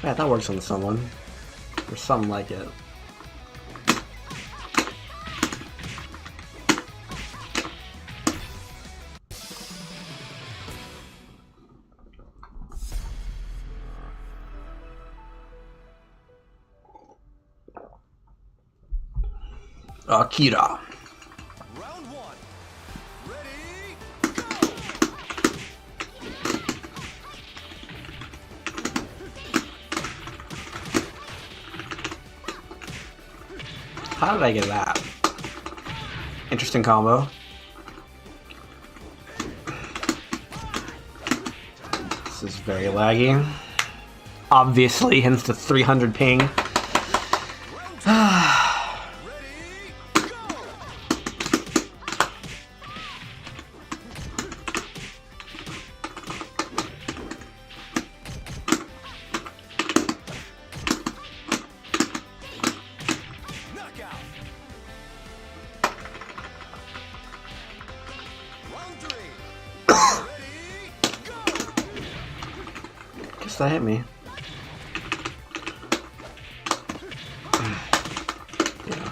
Yeah, that works on someone. Or something like it. Akira. Round one. Ready, How did I get that? Interesting combo. This is very laggy. Obviously, hence the 300 ping. Guess that hit me. Yeah.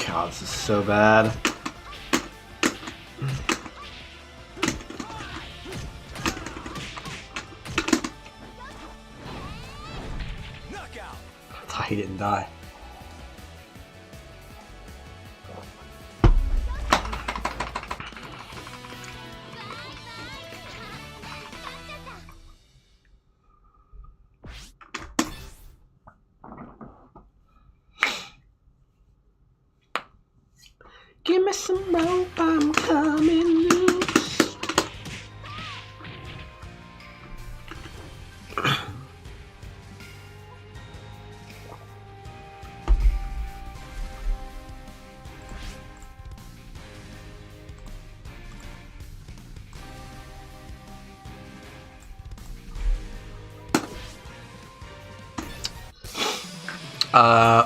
God, this is so bad. I thought he didn't die. Give me some rope, I'm coming loose.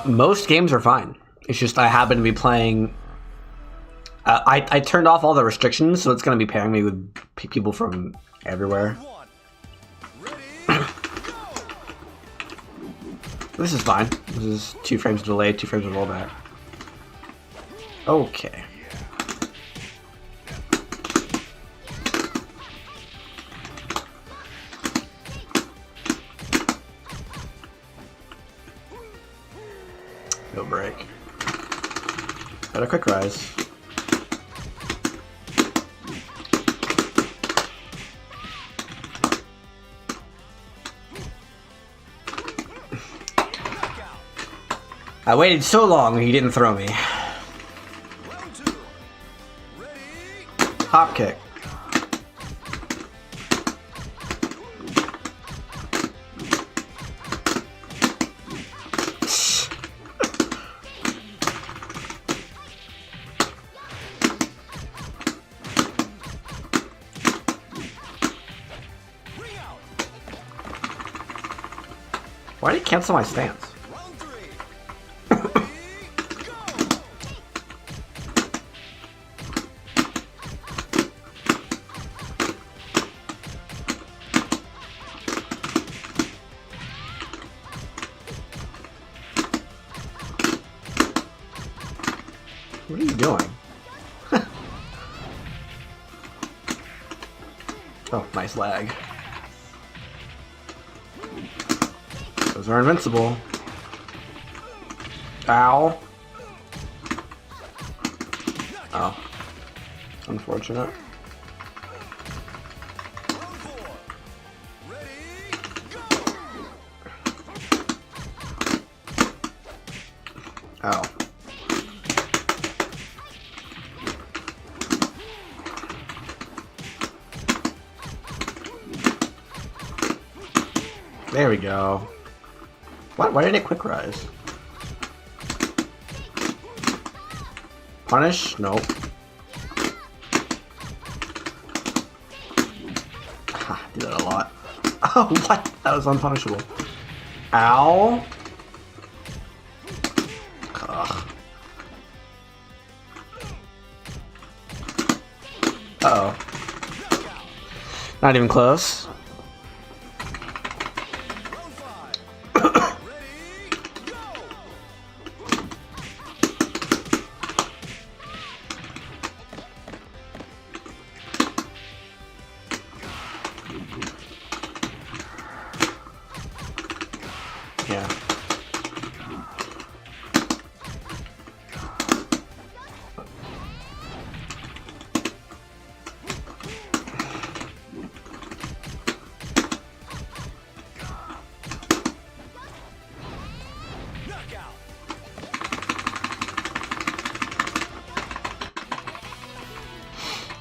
Most games are fine. It's just I happen to be playing. I turned off all the restrictions, so it's going to be pairing me with people from everywhere. This is fine. This is 2 frames of delay, 2 frames of rollback. Okay. break. Got a quick rise. I waited so long he didn't throw me. Round 2. Ready? Hop kick. Ring out. Why did he cancel my stance? Round 3. Ready? Go. What are you doing? Oh, nice lag. Those are invincible. Ow. Oh. Unfortunate. Round 4. Ready? Go. Oh. There we go. What? Why did it quick rise? Punish? Nope. Do that a lot. Oh, what? That was unpunishable. Ow. Ugh. Uh-oh. Not even close. Round 5. Ready? Go. Yeah. Knockout.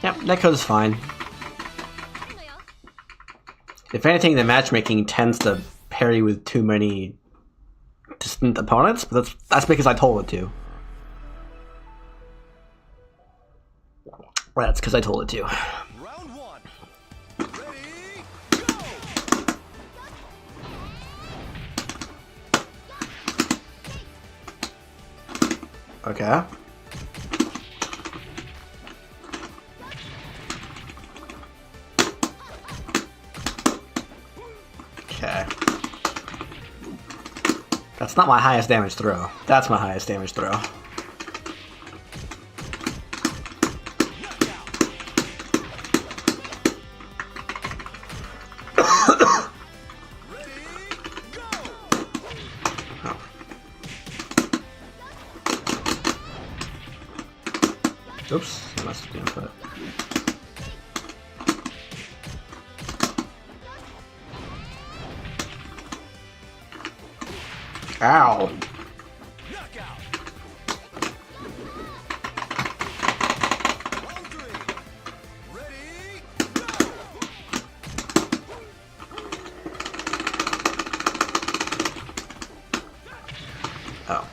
Yep, that goes fine. If anything, the matchmaking tends to pair you with too many distant opponents, but that's because I told it to. That's because I told it to. Round 1. Ready? Go. Okay. Okay. That's not my highest damage throw. That's my highest damage throw. Ready? Go. Oh. Oops, I must have input. Ow. Knockout. Round 3. Ready? Go. Oh. Knockout.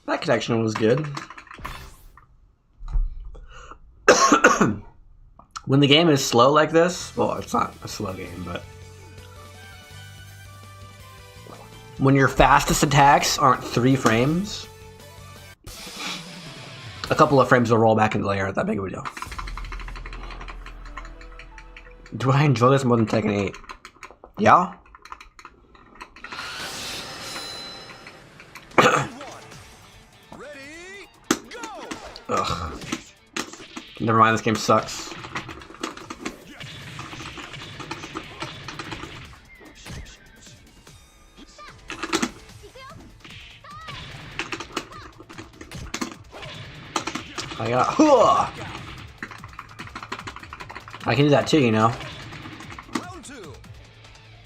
That connection was good. When the game is slow like this, well, it's not a slow game, but when your fastest attacks aren't 3 frames, a couple of frames will roll back into the air. Not that big of a deal. Do I enjoy this more than Tekken 8? Yeah? Ready, go! Ugh. Never mind, this game sucks. I got. I can do that too, you know. Round 2.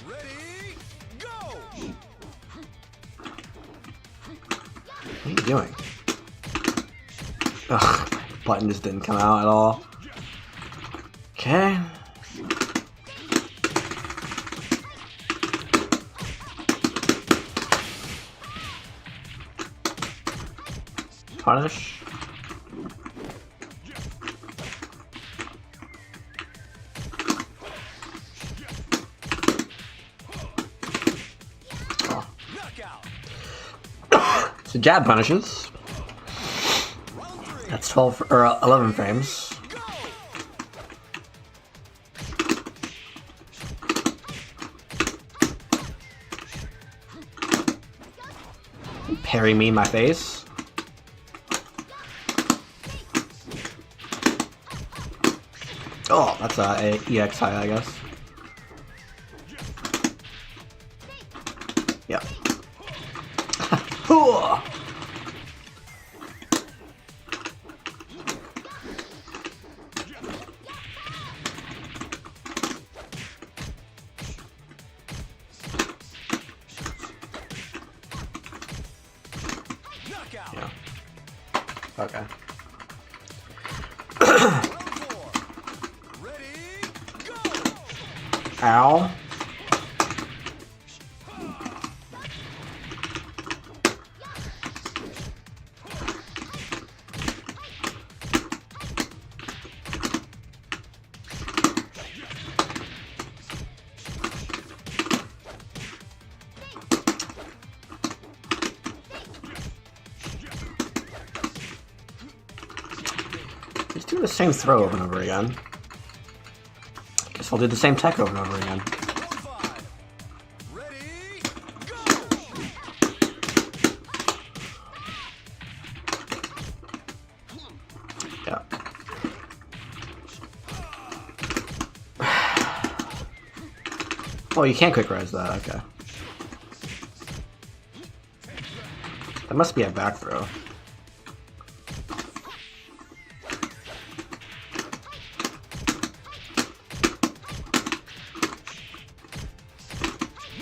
Ready, go! What are you doing? Ugh, button just didn't come out at all. Okay. Punish. Oh. Knockout! So jab punishes. That's 12 or 11 frames. Go! Parry me in my face. Oh, that's a EX high, I guess. Yep. Knockout! Yeah. Okay. Round 4. Ready, go! Ow. Just do the same throw over and over again. Guess I'll do the same tech over and over again. Round 5. Ready, go! Yeah. Oh, you can't quick res that, okay. That must be a back throw.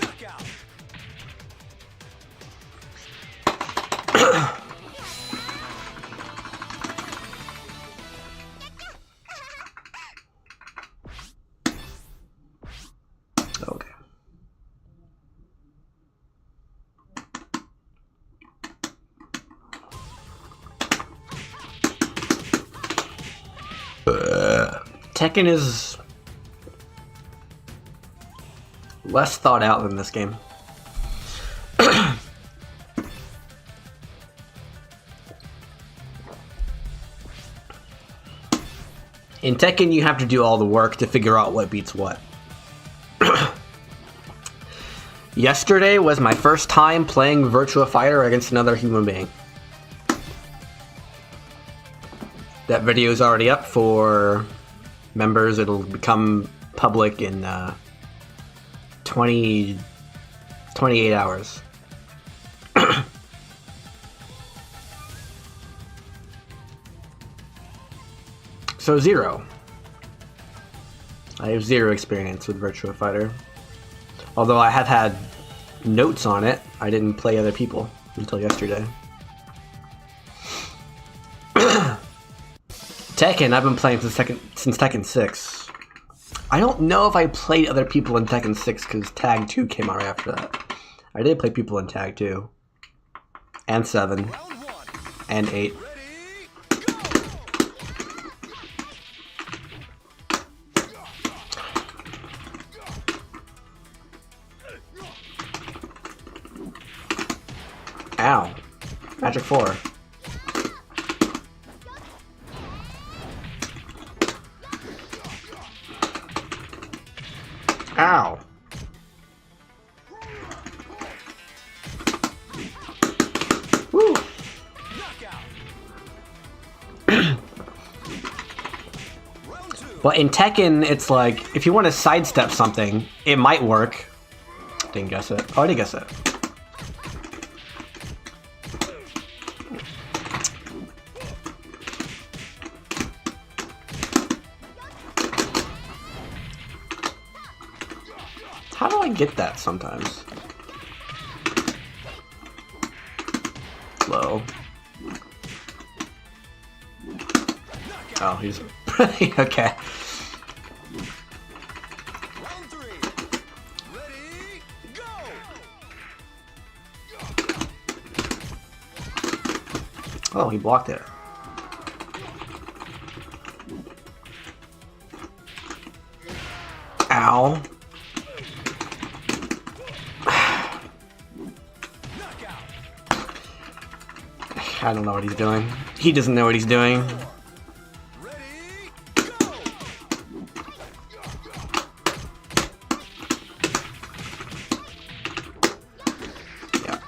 Knockout! Okay. Tekken is less thought out than this game. In Tekken, you have to do all the work to figure out what beats what. Yesterday was my first time playing Virtua Fighter against another human being. That video is already up for members. It'll become public in 28 hours. So 0. I have 0 experience with Virtua Fighter. Although I have had notes on it, I didn't play other people until yesterday. Tekken, I've been playing since Tekken 6. I don't know if I played other people in Tekken 6 because Tag 2 came out right after that. I did play people in Tag 2. And 7. Round 1. And 8. Ready, Ow. Magic 4. Well, in Tekken, it's like, if you want to sidestep something, it might work. Didn't guess it. Oh, I did guess it. How do I get that sometimes? Low. Oh, he's... okay. Round 3. Ready, go! Oh, he blocked it. Ow. I don't know what he's doing. He doesn't know what he's doing. Ready, go! Yeah.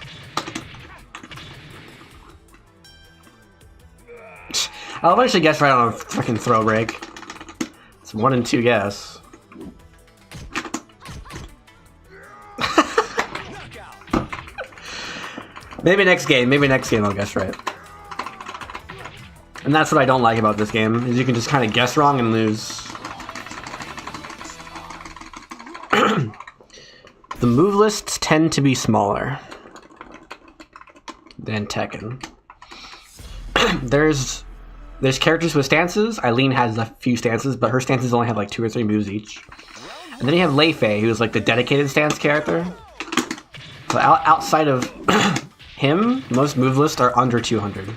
I'll actually guess right on a freaking throw break. It's 1 and 2 guess. Knockout. Maybe next game I'll guess right. And that's what I don't like about this game, is you can just kind of guess wrong and lose. The move lists tend to be smaller than Tekken. There's characters with stances. Eileen has a few stances, but her stances only have like 2 or 3 moves each. And then you have Lei Fei, who's like the dedicated stance character. So outside of him, most move lists are under 200.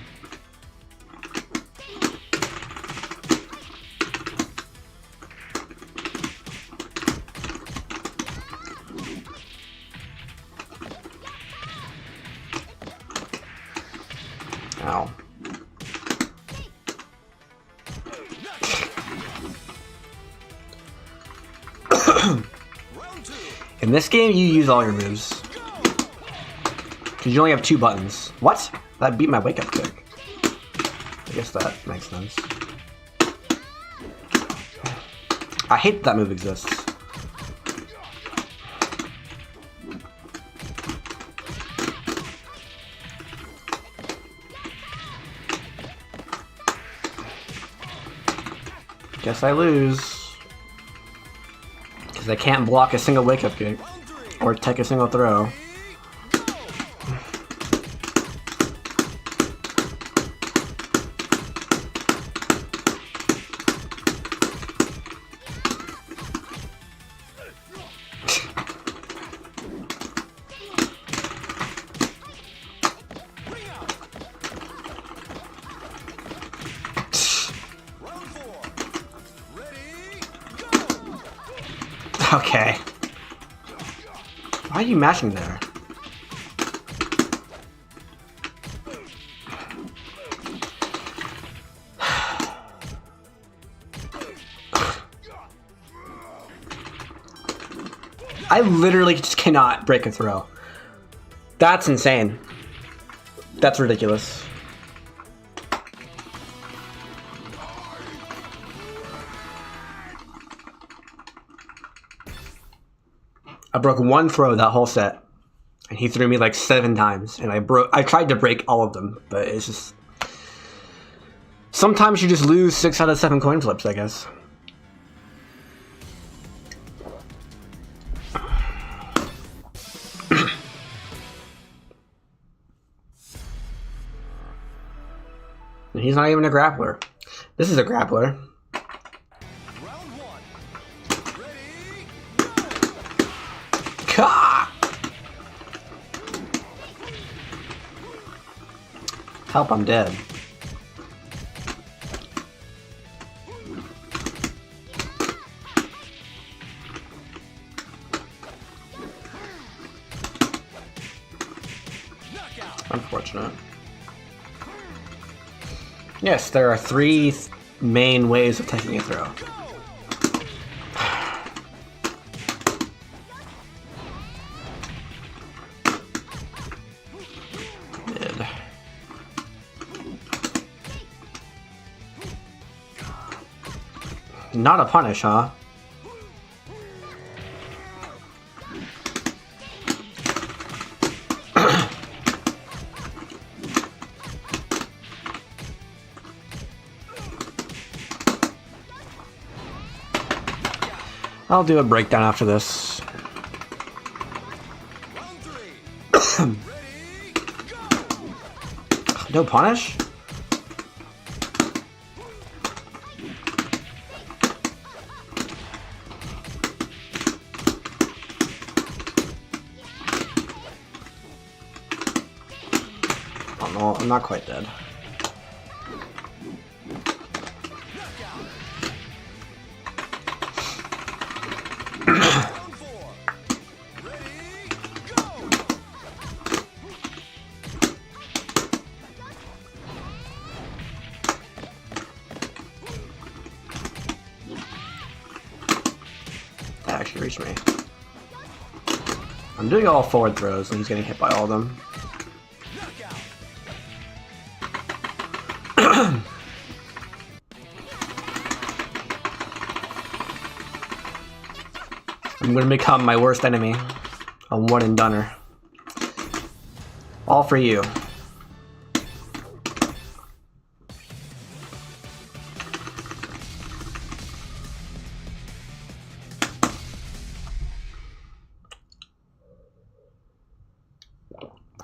Ow. Round 2. In this game, you use all your moves. Because you only have 2 buttons. What? That beat my wake-up kick. I guess that makes sense. I hate that move exists. Guess I lose. Because I can't block a single wake-up kick. Round 3. Or take a single throw. Ring out. Round 4. Ready, go! Okay. Why are you mashing there? I literally just cannot break a throw. That's insane. That's ridiculous. I broke 1 throw that whole set, and he threw me like 7 times, and I tried to break all of them, but it's just... Sometimes you just lose 6 out of 7 coin flips, I guess. And he's not even a grappler. This is a grappler. Round 1. Ready, Ka! Help, I'm dead. knockout. Unfortunate. Yes, there are 3 main ways of taking a throw. Mid. Not a punish, huh? I'll do a breakdown after this. Round 3. Ready, go! No punish? Oh no, I'm not quite dead. Round 4. Ready, go! That actually reached me. I'm doing all forward throws and he's getting hit by all of them. Knockout. I'm gonna become my worst enemy. A one and doneer. All for you.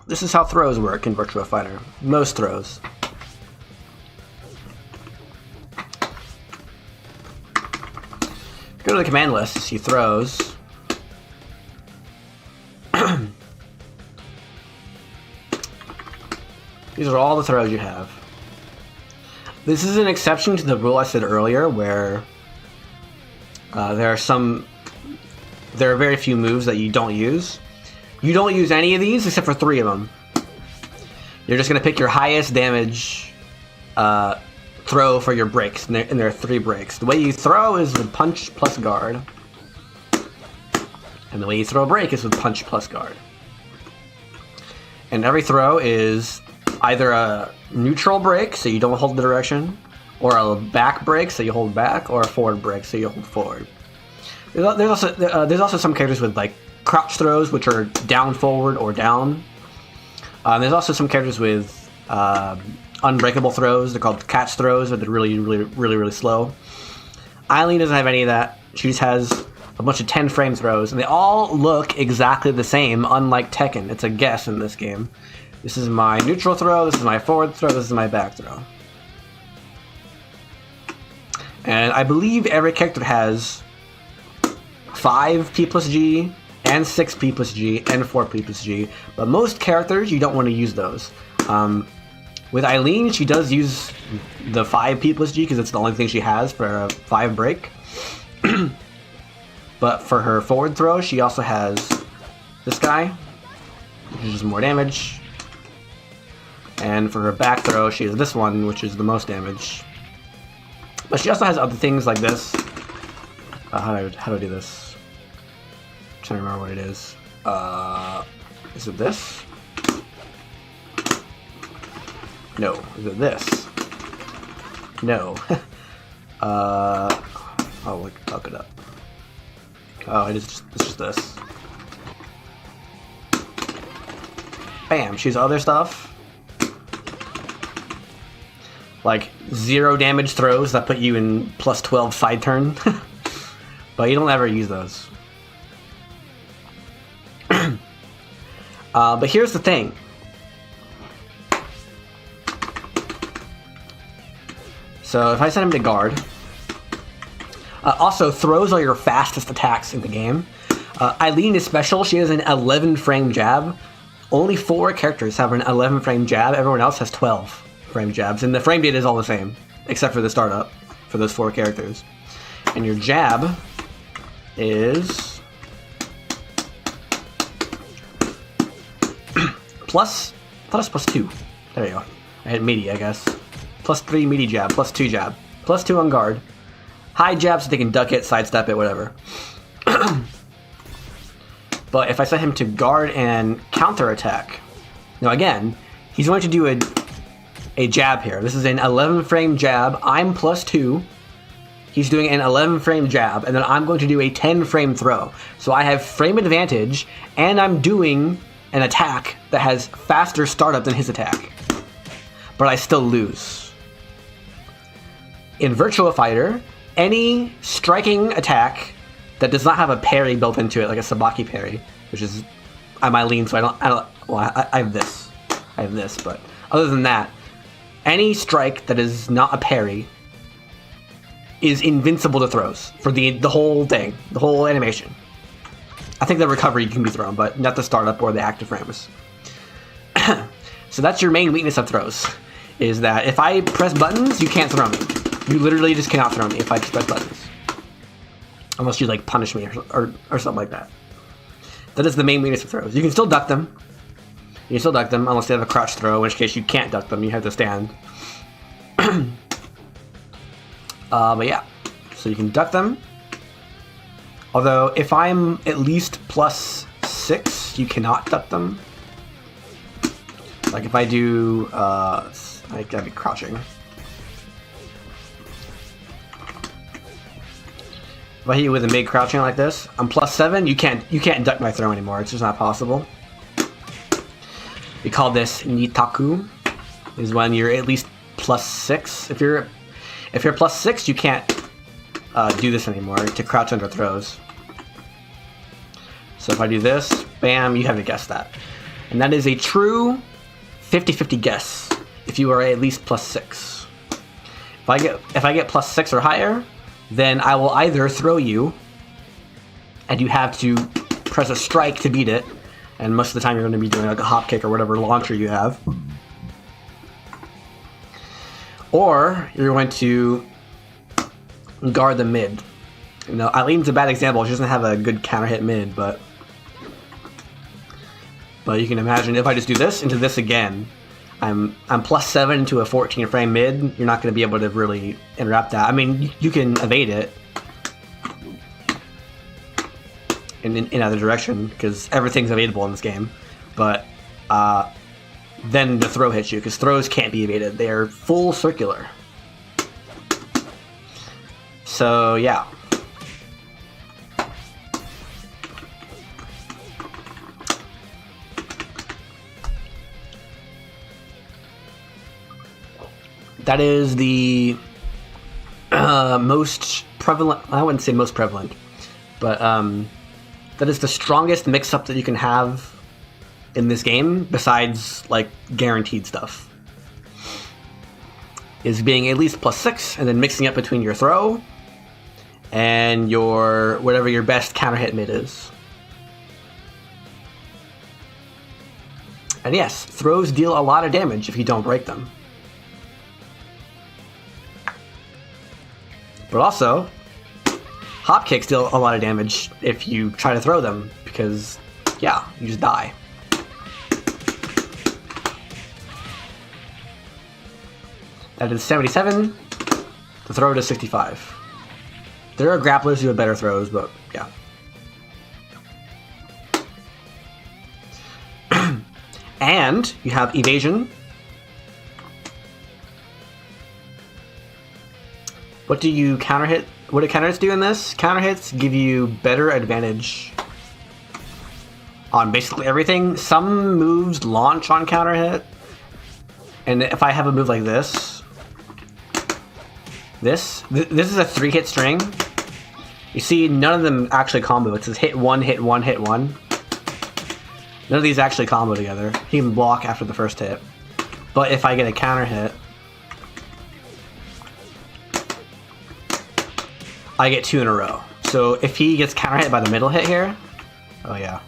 This is how throws work in Virtua Fighter. Most throws. Go to the command list, see throws. These are all the throws you have. This is an exception to the rule I said earlier, where there are very few moves that you don't use. You don't use any of these except for 3 of them. You're just gonna pick your highest damage throw for your breaks, and there are 3 breaks. The way you throw is with punch plus guard, and the way you throw a break is with punch plus guard. And every throw is either a neutral break, so you don't hold the direction, or a back break, so you hold back, or a forward break, so you hold forward. There's also some characters with like crouch throws, which are down forward or down. There's also some characters with unbreakable throws. They're called catch throws, but they're really slow. Eileen doesn't have any of that. She just has a bunch of 10 frame throws, and they all look exactly the same, unlike Tekken. It's a guess in this game. This is my neutral throw, this is my forward throw, this is my back throw. And I believe every character has 5 P plus G, and 6 P plus G, and 4 P plus G. But most characters, you don't want to use those. With Eileen, she does use the 5 P plus G because it's the only thing she has for a 5 break. But for her forward throw, she also has this guy, which is just more damage. And for her back throw, she has this one, which is the most damage. But she also has other things like this. How do I do this? I'm trying to remember what it is. Is it this? No. Is it this? No. I'll look it up. Oh, it's just this. Bam! She's other stuff. Like 0 damage throws that put you in plus 12 side turn. But you don't ever use those. But here's the thing. So if I send him to guard. Also, throws are your fastest attacks in the game. Eileen is special. She has an 11 frame jab. Only 4 characters have an 11 frame jab. Everyone else has 12 frame jabs. And the frame data is all the same, except for the startup for those 4 characters. And your jab is plus 2. There you go. I hit meaty, I guess. Plus 3 meaty jab, plus 2 jab, plus 2 on guard. High jab so they can duck it, sidestep it, whatever. But if I set him to guard and counter attack, now again, he's going to do a jab here. This is an 11 frame jab. I'm plus 2. he's doing an 11 frame jab, and then I'm going to do a 10 frame throw. So I have frame advantage, and I'm doing an attack that has faster startup than his attack. But I still lose. In Virtua Fighter, any striking attack that does not have a parry built into it, like a Sabaki parry, which is I might lean, so I have this. I have this, but other than that, any strike that is not a parry is invincible to throws for the whole thing, the whole animation. I think the recovery can be thrown, but not the startup or the active frames. So that's your main weakness of throws, is that if I press buttons, you can't throw me. You literally just cannot throw me if I just press buttons. Unless you, like, punish me or something like that. That is the main weakness of throws. You can still duck them. You can still duck them, unless they have a crouch throw, in which case you can't duck them, you have to stand. But yeah, so you can duck them. Although, if I'm at least +6, you cannot duck them. Like, if I do, I gotta be crouching. If I hit you with a mid crouching like this, I'm +7. You can't duck my throw anymore. It's just not possible. We call this nitaku. Is when you're at least +6. If you're +6, you can't do this anymore to crouch under throws. So if I do this, bam, you haven't guessed that, and that is a true 50-50 guess. If you are at least +6, if I get +6 or higher, then I will either throw you, and you have to press a strike to beat it, and most of the time you're going to be doing like a hop kick or whatever launcher you have, or you're going to guard the mid. You know, Eileen's a bad example. She doesn't have a good counter hit mid, but you can imagine if I just do this into this again, I'm +7 to a 14 frame mid. You're not going to be able to really interrupt that. I mean, you can evade it in either direction because everything's evadable in this game, but then the throw hits you because throws can't be evaded. They're full circular. So yeah. That is the most prevalent, I wouldn't say most prevalent, but that is the strongest mix-up that you can have in this game, besides, like, guaranteed stuff. Is being at least +6, and then mixing up between your throw and your, whatever your best counter hit mid is. And yes, throws deal a lot of damage if you don't break them. But also, hop kicks deal a lot of damage if you try to throw them, because, yeah, you just die. That is 77. The throw to 65. There are grapplers who have better throws, but yeah. And you have evasion. What do you counter hit? What do counter hits do in this? Counter hits give you better advantage on basically everything. Some moves launch on counter hit, and if I have a move like this, this is a 3-hit string. You see, none of them actually combo. It says hit 1, hit 1, hit 1. None of these actually combo together. He can block after the first hit, but if I get a counter hit, I get 2 in a row. So if he gets counter hit by the middle hit here, oh yeah.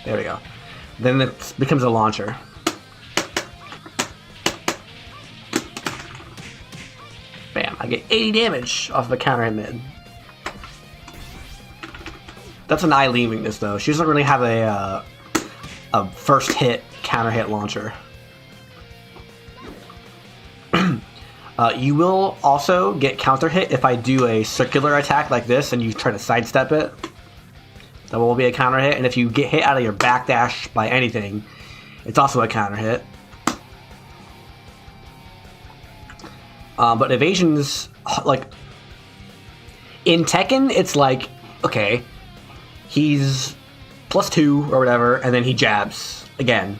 There we go. Then it becomes a launcher. Bam, I get 80 damage off of a counter hit mid. That's an Eileen weakness though. She doesn't really have a first hit counter hit launcher. You will also get counter hit if I do a circular attack like this and you try to sidestep it. That will be a counter hit, and if you get hit out of your backdash by anything, it's also a counter hit. But evasion's like in Tekken, it's like, okay, he's +2 or whatever, and then he jabs again.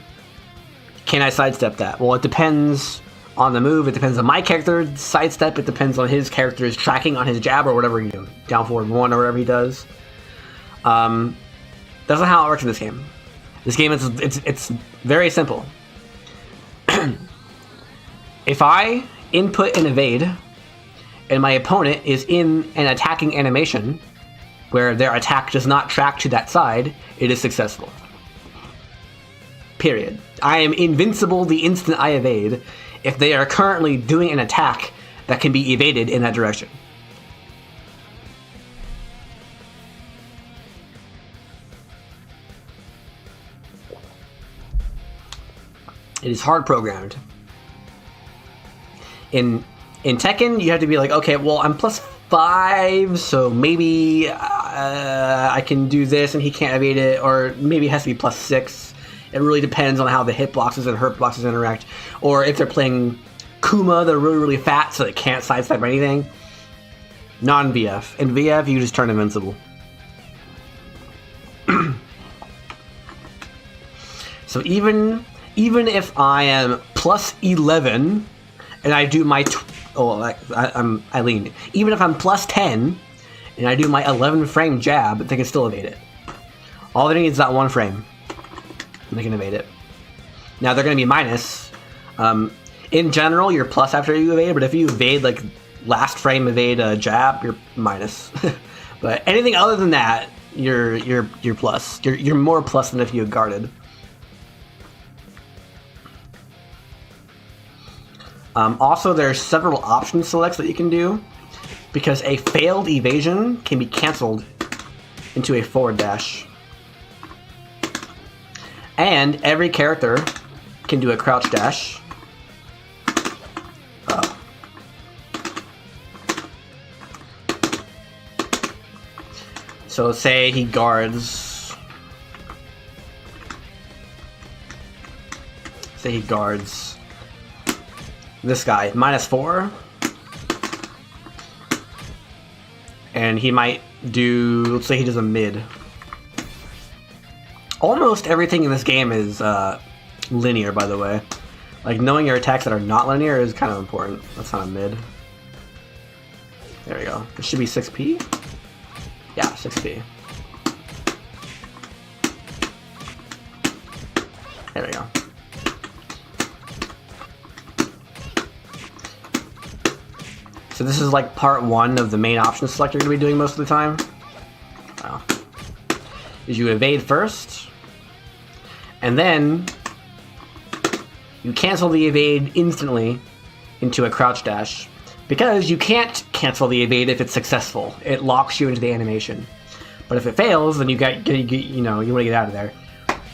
Can I sidestep that? Well, it depends on the move. It depends on my character's sidestep. It depends on his character's tracking on his jab or whatever, you know, down forward 1 or whatever he does. That's not how it works in this game. This game is it's very simple. If I input an evade, and my opponent is in an attacking animation, where their attack does not track to that side, it is successful. Period. I am invincible the instant I evade if they are currently doing an attack that can be evaded in that direction. It is hard programmed. In Tekken, you have to be like, okay, well, I'm +5, so maybe I can do this and he can't evade it, or maybe it has to be +6. It really depends on how the hitboxes and hurtboxes interact. Or if they're playing Kuma, they're really, really fat, so they can't sidestep or anything. Not in VF. In VF, you just turn invincible. So even if I am +11 and I do my I lean. Even if I'm +10 and I do my 11 frame jab, they can still evade it. All they need is that 1 frame. And they can evade it. Now they're going to be minus. In general, you're plus after you evade, but if you evade like last frame evade a jab, you're minus. But anything other than that, you're plus. You're more plus than if you had guarded. Also, there's several option selects that you can do, because a failed evasion can be canceled into a forward dash. And every character can do a crouch dash. So say he guards. Say he guards this guy, -4. And he might do, let's say he does a mid. Almost everything in this game is linear, by the way. Like, knowing your attacks that are not linear is kind of important. That's not a mid. There we go. It should be 6p? Yeah, 6p. There we go. So this is like part 1 of the main option select you're going to be doing most of the time. Wow. Is you evade first, and then you cancel the evade instantly into a crouch dash, because you can't cancel the evade if it's successful. It locks you into the animation. But if it fails, then you want to get out of there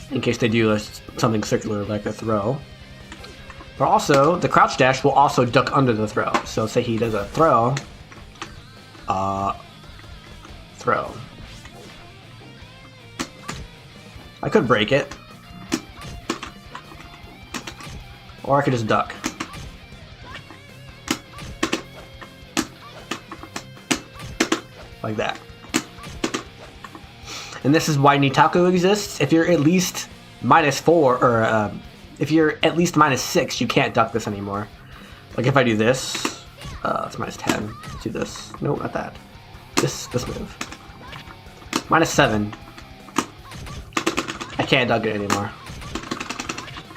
in case they do something circular like a throw. But also, the crouch dash will also duck under the throw. So say he does a throw. Throw. I could break it. Or I could just duck. Like that. And this is why Nitaku exists. If you're at least -4, or if you're at least -6, you can't duck this anymore. Like if I do this, it's -10. Let's do this. No, not that. This move. -7. I can't duck it anymore.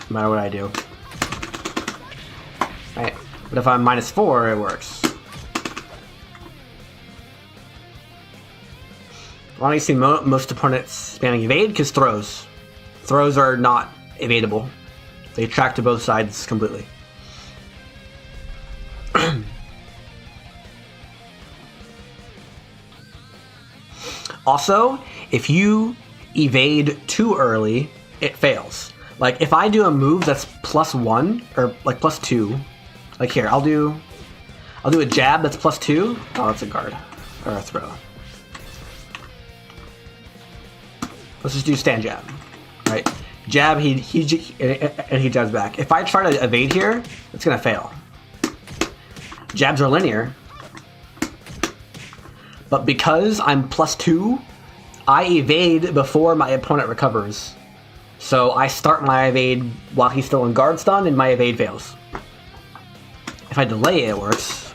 No matter what I do. Right. But if I'm -4, it works. Why don't you see most opponents spamming evade? Because throws. Throws are not evadable. They track to both sides completely. Also, if you evade too early, it fails. Like if I do a move that's +1 or like +2, like here, I'll do a jab that's +2. Oh, that's a guard or a throw. Let's just do stand jab, right? Jab, he jabs back. If I try to evade here, it's gonna fail. Jabs are linear. But because I'm +2, I evade before my opponent recovers. So I start my evade while he's still in guard stun, and my evade fails. If I delay it, it works.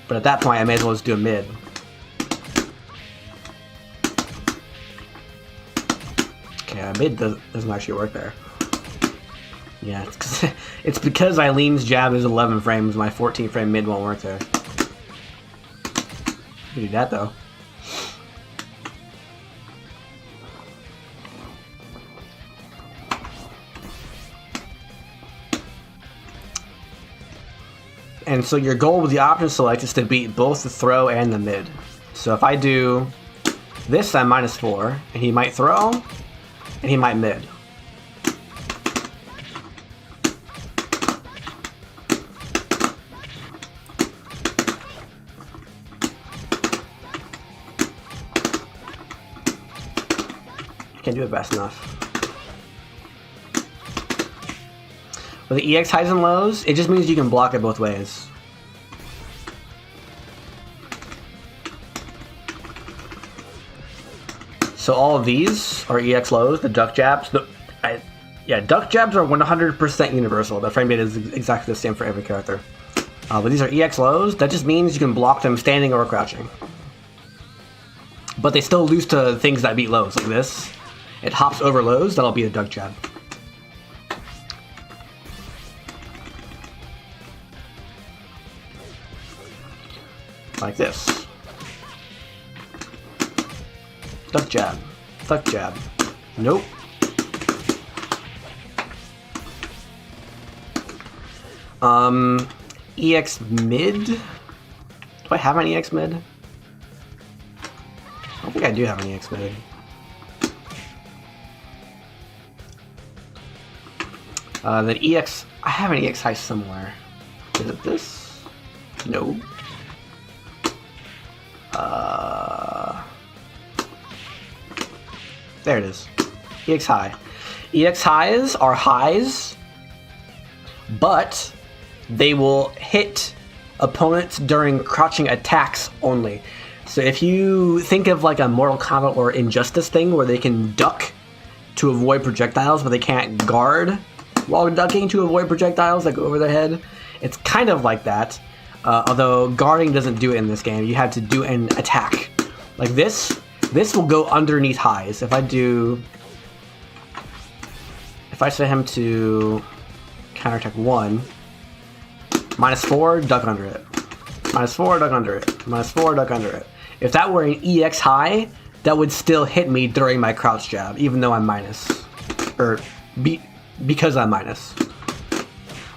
But at that point, I may as well just do a mid. Okay, a mid doesn't actually work there. Yeah, it's because Eileen's jab is 11 frames, my 14 frame mid won't work there. You do that though. And so your goal with the option select is to beat both the throw and the mid. So if I do this, I'm -4, and he might throw, and he might mid. Can't do it fast enough. With the EX highs and lows, it just means you can block it both ways. So all of these are EX lows, the duck jabs. Yeah, duck jabs are 100% universal. The frame rate is exactly the same for every character. But these are EX lows. That just means you can block them standing or crouching. But they still lose to things that beat lows, like this. It hops over lows, that'll be a duck jab. Like this. Duck jab. Duck jab. Nope. EX mid? Do I have an EX mid? I don't think I do have an EX mid. Then EX, I have an EX high somewhere. Is it this? No. There it is. EX high. EX highs are highs, but they will hit opponents during crouching attacks only. So if you think of like a Mortal Kombat or Injustice thing where they can duck to avoid projectiles, but they can't guard while ducking to avoid projectiles that go over their head, it's kind of like that. Although guarding doesn't do it in this game. You have to do an attack. Like this will go underneath highs. If I set him to counterattack 1, -4, duck under it. -4, duck under it. -4, duck under it. If that were an EX high, that would still hit me during my crouch jab, even though I'm minus. Because I'm minus.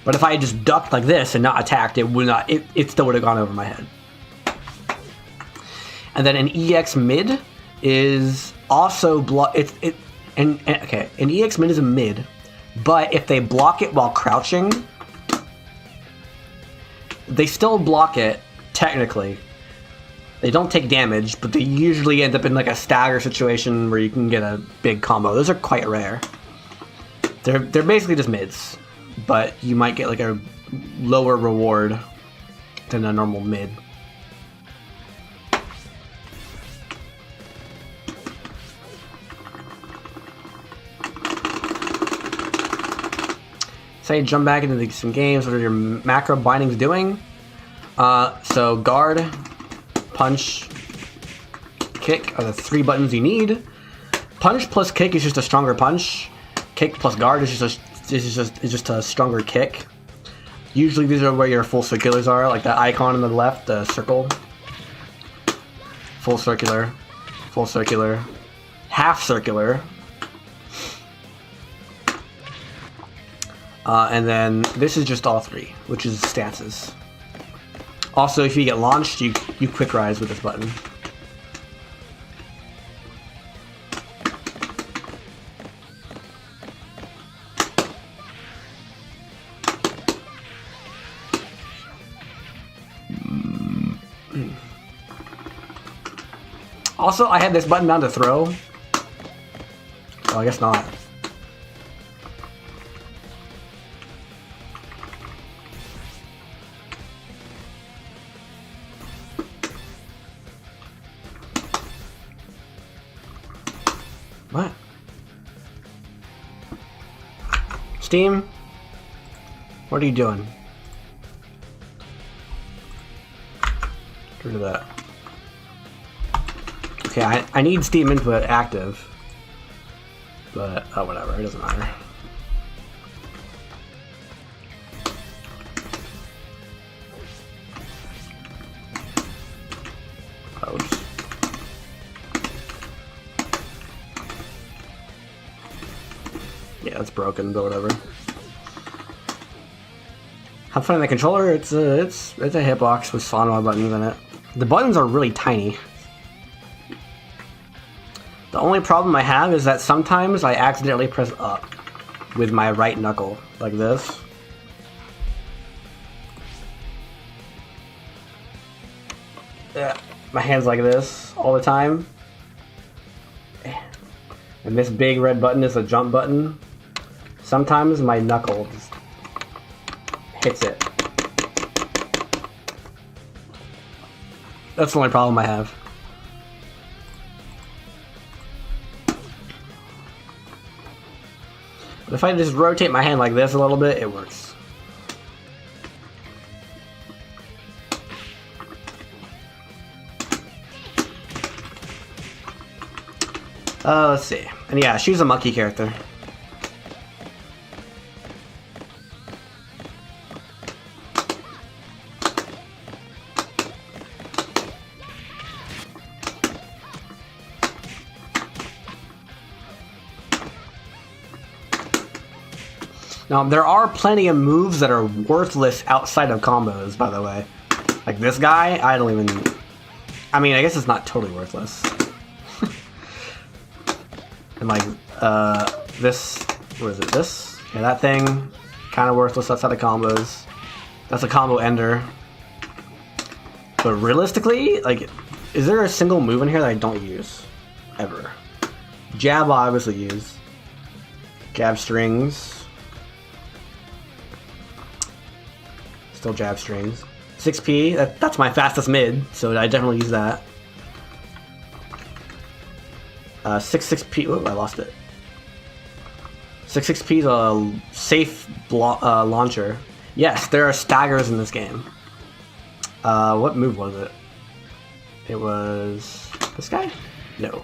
But if I had just ducked like this and not attacked, it would not. It still would have gone over my head. And then an EX mid is also block. Okay, an EX mid is a mid, but if they block it while crouching, they still block it technically. They don't take damage, but they usually end up in like a stagger situation where you can get a big combo. Those are quite rare. They're basically just mids, but you might get like a lower reward than a normal mid. Say jump back into some games. What are your macro bindings doing? So guard, punch, kick are the 3 buttons you need. Punch plus kick is just a stronger punch. Kick plus guard is just a stronger kick. Usually these are where your full circulars are, like that icon on the left, the circle. Full circular, half circular. And then this is just all 3, which is stances. Also, if you get launched, you quick rise with this button. Also, I had this button down to throw. Oh, I guess not. What? Steam? What are you doing? Get rid of that. Okay, I need Steam input active. But, oh, whatever, it doesn't matter. Oops. Yeah, it's broken, but whatever. Have fun in the controller. It's a hitbox with analog buttons in it. The buttons are really tiny. The only problem I have is that sometimes I accidentally press up with my right knuckle, like this. Yeah, my hand's like this all the time. And this big red button is a jump button. Sometimes my knuckle just hits it. That's the only problem I have. But if I just rotate my hand like this a little bit, it works. Let's see. And yeah, she's a monkey character. Now, there are plenty of moves that are worthless outside of combos, by the way. Like this guy, I don't even... I mean, I guess it's not totally worthless. And like, this... What is it? This? Yeah, that thing. Kind of worthless outside of combos. That's a combo ender. But realistically, like, is there a single move in here that I don't use? Ever. Jab, I obviously use. Jab strings. Still jab strings. 6P, that's my fastest mid, so I definitely use that. 6P, oh, I lost it. 6P is a safe launcher. Yes, there are staggers in this game. What move was it? It was this guy? No.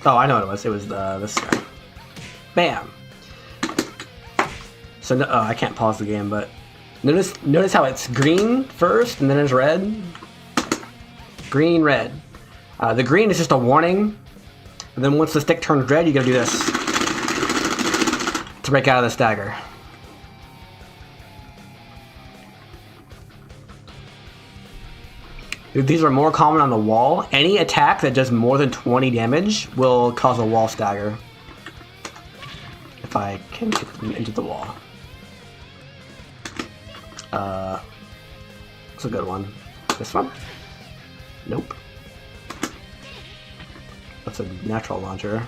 Oh, I know what it was. It was this guy. Bam! So no, I can't pause the game, but notice how it's green first and then it's red. Green, red. The green is just a warning, and then once the stick turns red, you gotta do this to break out of the stagger. These are more common on the wall. Any attack that does more than 20 damage will cause a wall stagger. If I can get them into the wall. That's a good one. This one? Nope. That's a natural launcher.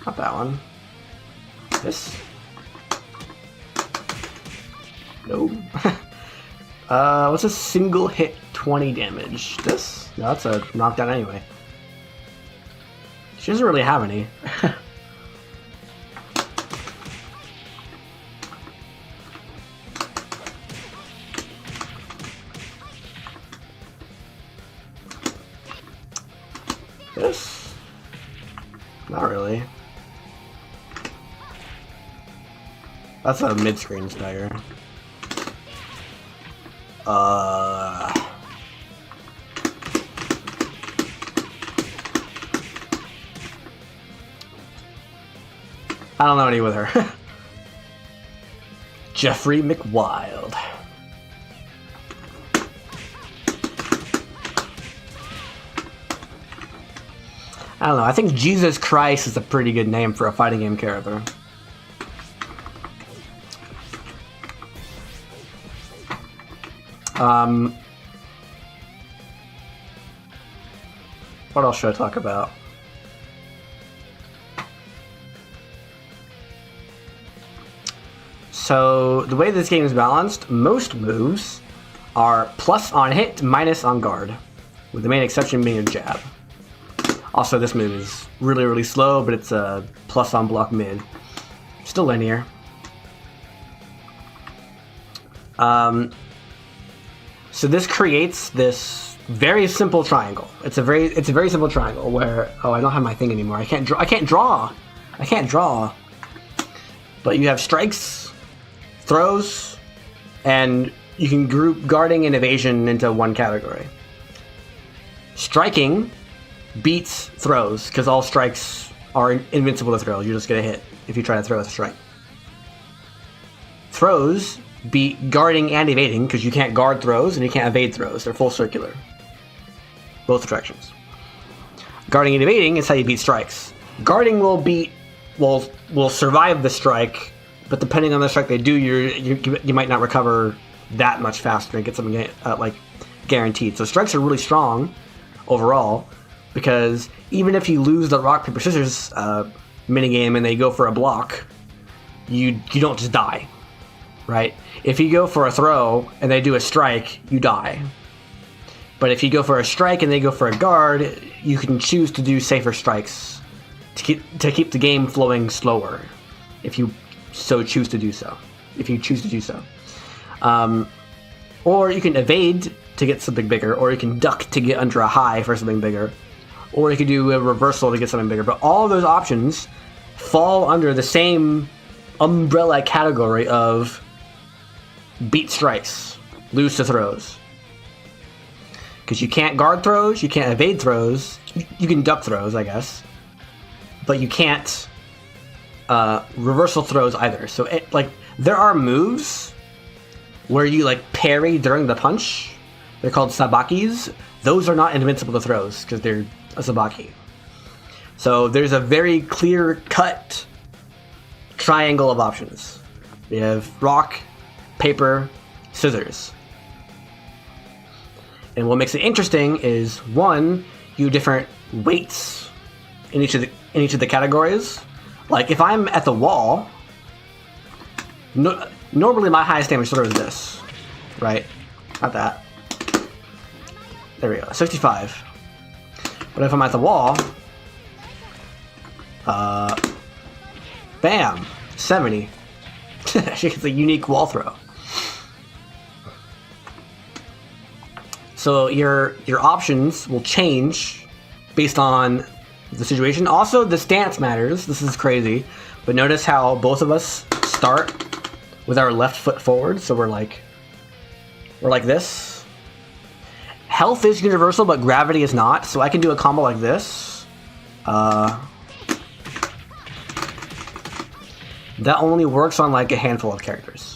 Not that one. This? Nope. What's a single hit 20 damage? This? No, that's a knockdown anyway. She doesn't really have any. This? Not really. That's a mid-screen stagger. I don't know any with her. Jeffrey McWild. I don't know, I think Jesus Christ is a pretty good name for a fighting game character. What else should I talk about? So the way this game is balanced, most moves are plus on hit, minus on guard, with the main exception being a jab. Also, this move is really, really slow, but it's a plus on block mid. Still linear. So this creates this very simple triangle. It's a very simple triangle where I don't have my thing anymore. I can't draw. But you have strikes, throws, and you can group guarding and evasion into one category. Striking beats throws because all strikes are invincible to throws. You just get a hit if you try to throw with a strike. Throws beat guarding and evading because you can't guard throws and you can't evade throws. They're full circular. Both directions. Guarding and evading is how you beat strikes. Guarding will survive the strike, but depending on the strike they do, you might not recover that much faster and get something like guaranteed. So strikes are really strong overall because even if you lose the rock paper scissors minigame and they go for a block, you don't just die, right? If you go for a throw and they do a strike, you die. But if you go for a strike and they go for a guard, you can choose to do safer strikes to keep the game flowing slower, if you so choose to do so. Or you can evade to get something bigger, or you can duck to get under a high for something bigger, or you can do a reversal to get something bigger. But all of those options fall under the same umbrella category of beat strikes, lose to throws. Because you can't guard throws, you can't evade throws, you can duck throws, I guess, but you can't reversal throws either. So there are moves where you parry during the punch. They're called sabakis. Those are not invincible to throws because they're a sabaki. So there's a very clear-cut triangle of options. We have rock, paper, scissors. And what makes it interesting is, one, you have different weights in each of the categories. Like if I'm at the wall, normally my highest damage throw is this, right? Not that. There we go, 65. But if I'm at the wall, bam, 70. It's a unique wall throw. So your options will change based on the situation. Also, the stance matters. This is crazy, but notice how both of us start with our left foot forward. So we're like this. Health is universal, but gravity is not. So I can do a combo like this. That only works on like a handful of characters.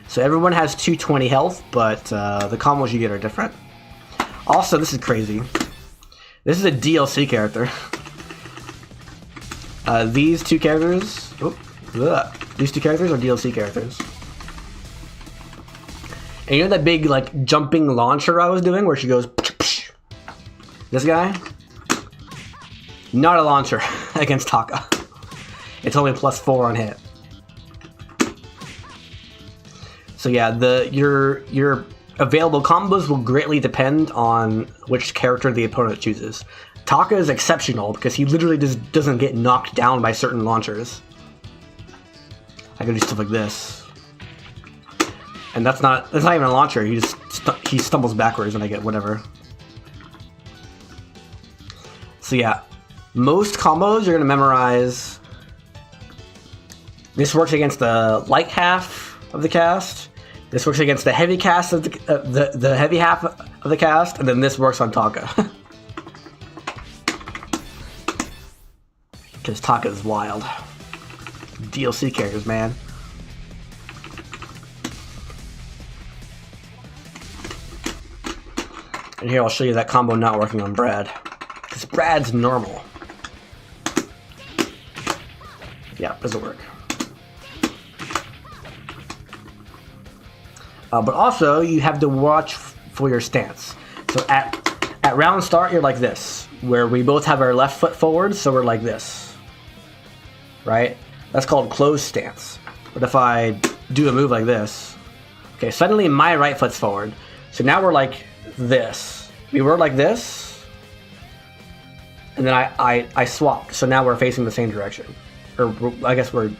So everyone has 220 health, but the combos you get are different. Also, this is crazy. This is a DLC character. These two characters are DLC characters. And you know that big like jumping launcher I was doing where she goes psh, psh? This guy? Not a launcher against Taka. It's only +4 on hit. So yeah, your available combos will greatly depend on which character the opponent chooses. Taka is exceptional because he literally just doesn't get knocked down by certain launchers. I can do stuff like this, and that's not even a launcher. He stumbles backwards and I get whatever. So yeah, most combos you're gonna memorize. This works against the light half of the cast. This works against the heavy cast of the heavy half of the cast, and then this works on Taka. Because Taka is wild. DLC characters, man. And here I'll show you that combo not working on Brad. Because Brad's normal. Yeah, doesn't work. But also, you have to watch for your stance. So at round start, you're like this, where we both have our left foot forward, so we're like this, right? That's called closed stance. But if I do a move like this, okay, suddenly my right foot's forward. So now we're like this. We were like this, and then I swapped. So now we're facing the same direction, or I guess we're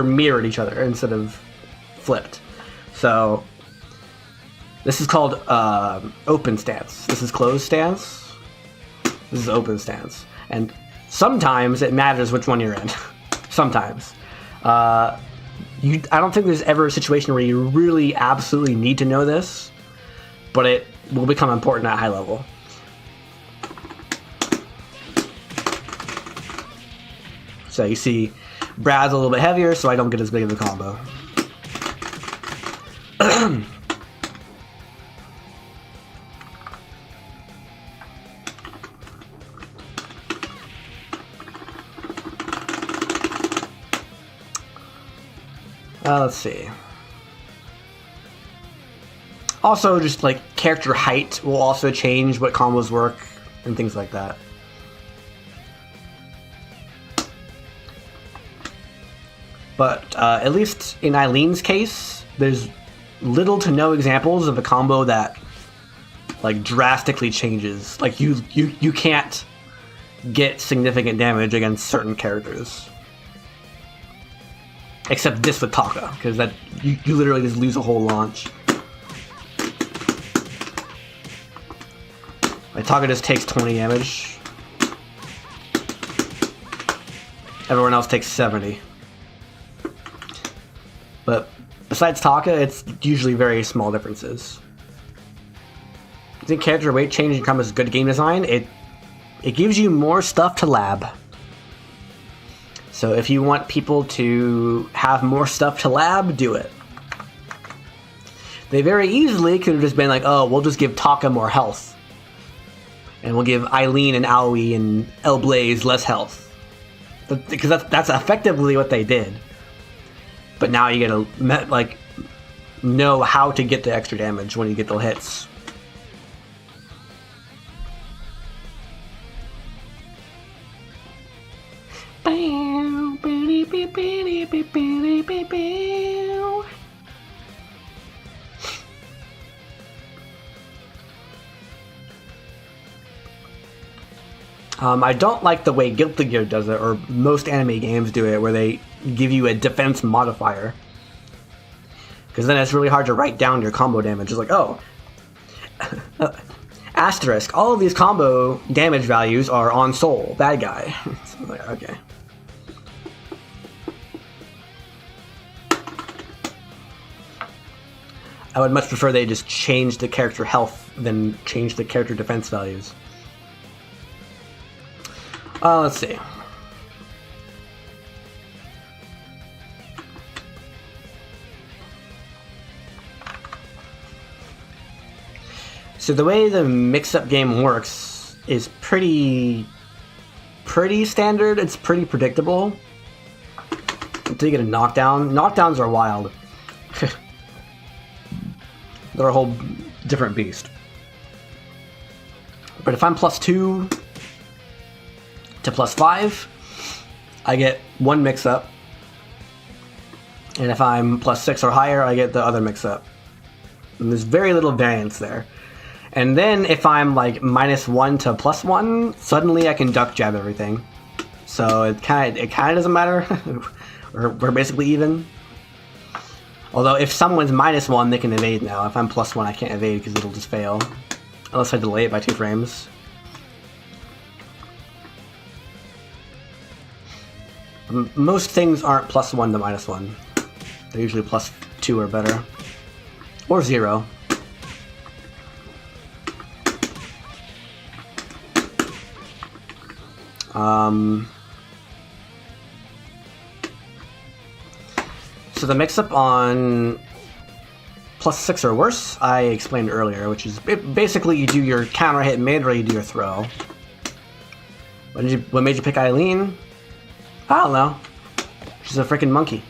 mirrored each other instead of flipped. So this is called open stance. This is closed stance. This is open stance. And sometimes it matters which one you're in. Sometimes. I don't think there's ever a situation where you really absolutely need to know this, but it will become important at high level. So you see, Brad's a little bit heavier, so I don't get as big of a combo. Let's see. Also, just like character height will also change what combos work and things like that. But at least in Eileen's case, there's little to no examples of a combo that like drastically changes. Like you can't get significant damage against certain characters. Except this with Taka, because that you literally just lose a whole launch. Like Taka just takes 20 damage. Everyone else takes 70. But besides Taka, it's usually very small differences. I think character weight change in combos is good game design. It gives you more stuff to lab. So if you want people to have more stuff to lab, do it. They very easily could have just been like, oh, we'll just give Taka more health. And we'll give Eileen and Aoi and Elblaze less health. Because that's effectively what they did. But now you gotta, like, know how to get the extra damage when you get the hits. I don't like the way Guilty Gear does it, or most anime games do it, where they give you a defense modifier. Because then it's really hard to write down your combo damage. It's like, oh, asterisk, all of these combo damage values are on Soul, bad guy. So like, okay. I would much prefer they just change the character health than change the character defense values. Let's see. So the way the mix-up game works is pretty standard. It's pretty predictable. Until you get a knockdown. Knockdowns are wild. They're a whole different beast. But if I'm +2 to +5, I get one mix-up. And if I'm +6 or higher, I get the other mix-up. And there's very little variance there. And then if I'm like -1 to +1, suddenly I can duck jab everything. So it kind of doesn't matter. We're basically even. Although if someone's -1, they can evade now. If I'm +1, I can't evade because it'll just fail. Unless I delay it by 2 frames. Most things aren't +1 to -1. They're usually +2 or better. Or 0. So the mix-up on +6 or worse, I explained earlier, which is basically you do your counter hit mid or you do your throw. What made you pick Eileen? I don't know. She's a freaking monkey.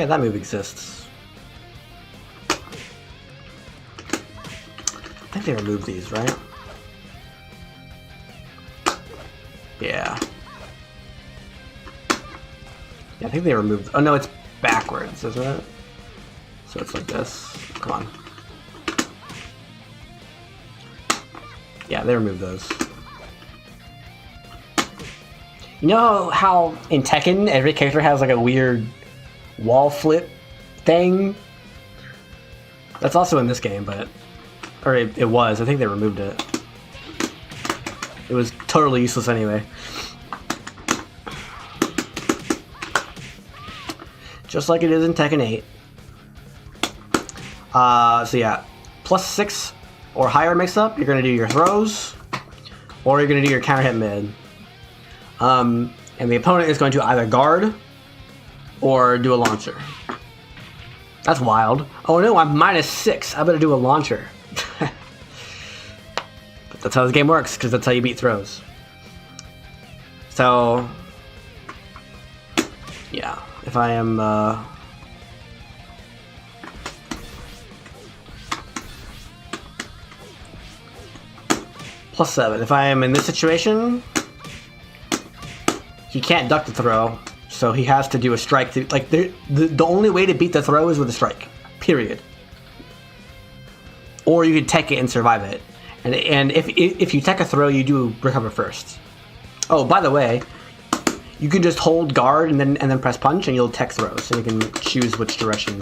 yeah, that move exists. I think they removed these, right? Yeah. Yeah, I think they removed... Oh, no, it's backwards, isn't it? So it's like this. Come on. Yeah, they removed those. You know how in Tekken, every character has like a weird wall flip thing? That's also in this game, but... Or it was. I think they removed it. It was totally useless anyway. Just like it is in Tekken 8. So yeah, +6 or higher mix-up, you're going to do your throws, or you're going to do your counter hit mid. And the opponent is going to either guard or do a launcher. That's wild. Oh no, I'm -6. I better do a launcher. But that's how this game works, because that's how you beat throws. So, yeah, if I am... +7. If I am in this situation, he can't duck the throw, so he has to do a strike. Like the only way to beat the throw is with a strike. Period. Or you could tech it and survive it. And if you tech a throw, you do recover first. Oh, by the way, you can just hold guard and then press punch, and you'll tech throw, so you can choose which direction.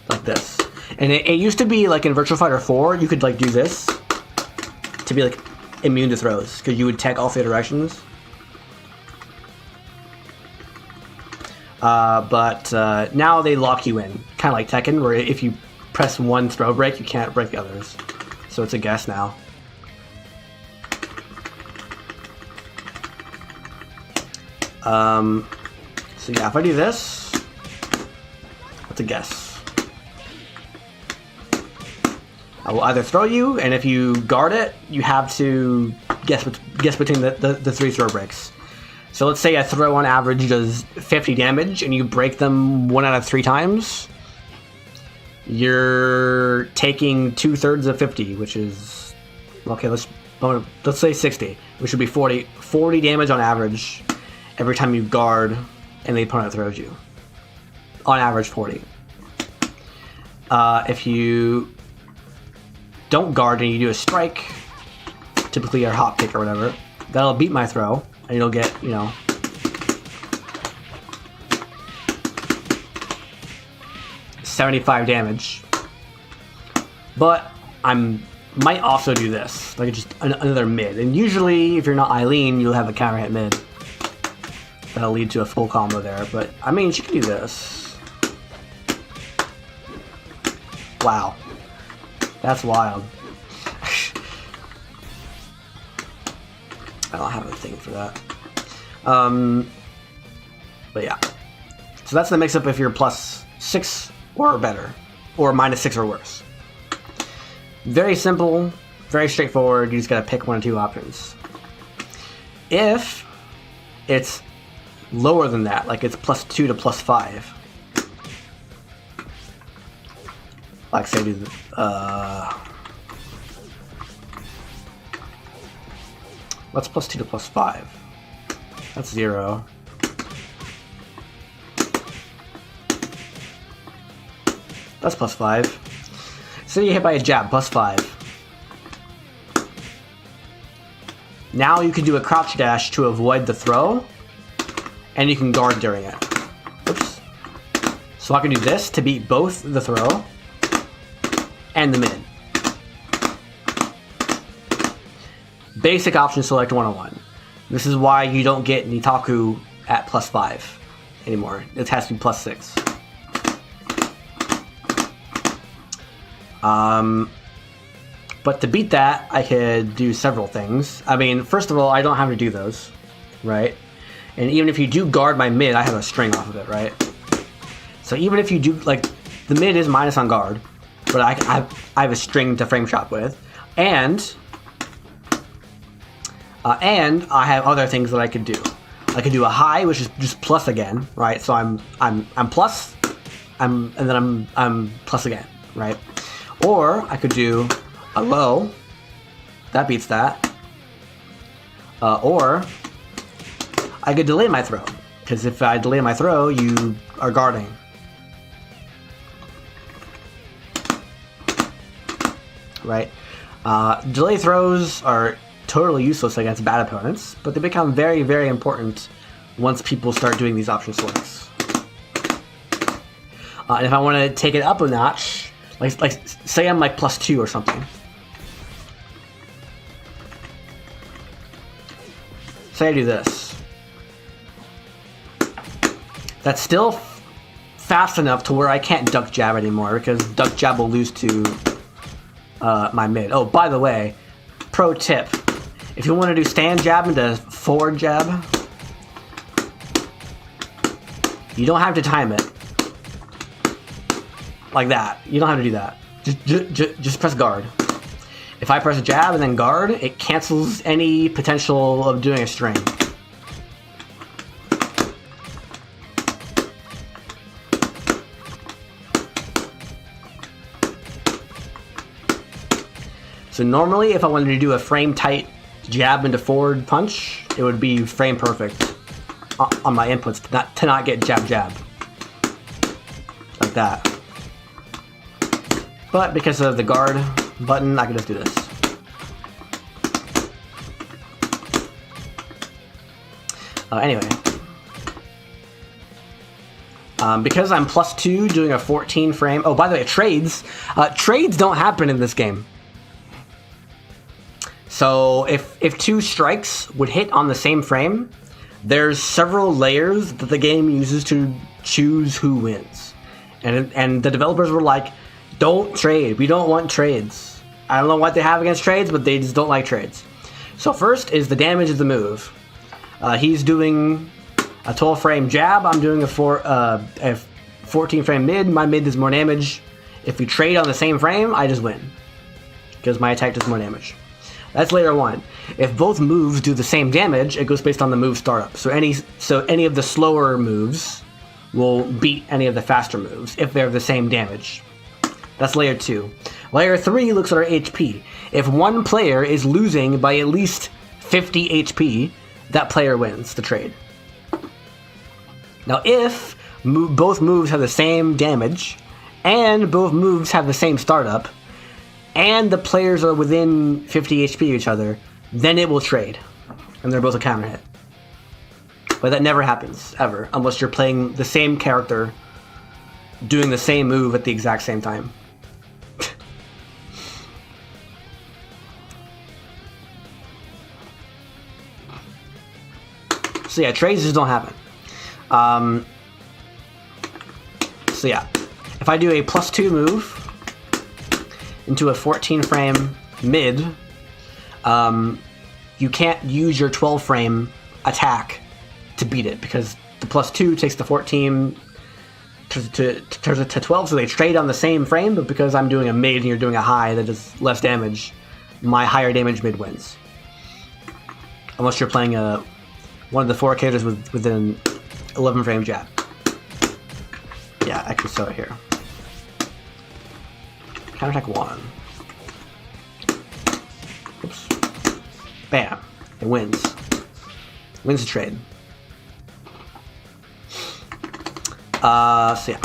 Like this. And it used to be like in Virtua Fighter 4, you could like do this to be like immune to throws, because you would tech all 3 directions. But now they lock you in, kind of like Tekken, where if you press one throw break, you can't break the others. So it's a guess now. So yeah, if I do this, it's a guess. I will either throw you, and if you guard it, you have to guess between the 3 throw breaks. So let's say a throw on average does 50 damage, and you break them 1 out of 3 times. You're taking 2/3 of 50, which is... Okay, let's say 60, which would be 40 damage on average every time you guard and the opponent throws you. On average, 40. If you don't guard and you do a strike, typically a hop kick or whatever, that'll beat my throw, and you'll get, you know, 75 damage. But might also do this, like just another mid. And usually, if you're not Eileen, you'll have a counter hit mid. That'll lead to a full combo there. But I mean, she can do this. Wow. That's wild. I don't have a thing for that. But yeah. So that's the mix-up if you're +6 or better. Or -6 or worse. Very simple, very straightforward. You just gotta pick 1 or 2 options. If it's lower than that, like it's +2 to +5. Like say what's +2 to +5? That's 0. That's +5. So you hit by a jab, +5. Now you can do a crouch dash to avoid the throw, and you can guard during it. Oops. So I can do this to beat both the throw and the mid. Basic option select 101. This is why you don't get Nitaku at +5 anymore. It has to be +6. But to beat that, I could do several things. I mean, first of all, I don't have to do those, right? And even if you do guard my mid, I have a string off of it, right? So even if you do, like, the mid is minus on guard, but I have a string to frame shot with, and I have other things that I could do. I could do a high, which is just plus again, right? So I'm plus, and then I'm plus again, right? Or I could do a low. That beats that. Or I could delay my throw, because if I delay my throw, you are guarding. Right? Delay throws are totally useless against bad opponents, but they become very, very important once people start doing these option selects. And if I want to take it up a notch, like say I'm like +2 or something. Say I do this. That's still fast enough to where I can't duck jab anymore, because duck jab will lose to my mid. Oh, by the way, pro tip. If you want to do stand jab into forward jab, you don't have to time it. Like that. You don't have to do that. Just press guard. If I press jab and then guard, it cancels any potential of doing a string. So normally, if I wanted to do a frame tight jab into forward punch, it would be frame perfect on my inputs to not get jab jab. Like that. But because of the guard button, I can just do this. Anyway. Because I'm +2 doing a 14 frame. Oh, by the way, trades. Trades don't happen in this game. So if two strikes would hit on the same frame, there's several layers that the game uses to choose who wins. And the developers were like, don't trade. We don't want trades. I don't know what they have against trades, but they just don't like trades. So first is the damage of the move. He's doing a 12 frame jab. I'm doing a 14 frame mid. My mid does more damage. If we trade on the same frame, I just win, because my attack does more damage. That's layer 1. If both moves do the same damage, it goes based on the move startup. So any of the slower moves will beat any of the faster moves if they're the same damage. That's layer 2. Layer 3 looks at our HP. If one player is losing by at least 50 HP, that player wins the trade. Now if both moves have the same damage, and both moves have the same startup, and the players are within 50 HP of each other, then it will trade. And they're both a counter hit. But that never happens, ever, unless you're playing the same character doing the same move at the exact same time. So yeah, trades just don't happen. So yeah, if I do a +2 move into a 14 frame mid, you can't use your 12 frame attack to beat it, because the +2 takes the 14 to 12, so they trade on the same frame, but because I'm doing a mid and you're doing a high that does less damage, my higher damage mid wins. Unless you're playing one of the 4 characters within 11 frame jab. Yeah, I can show it here. Counterattack 1. Oops. Bam. It wins. Wins the trade. So yeah.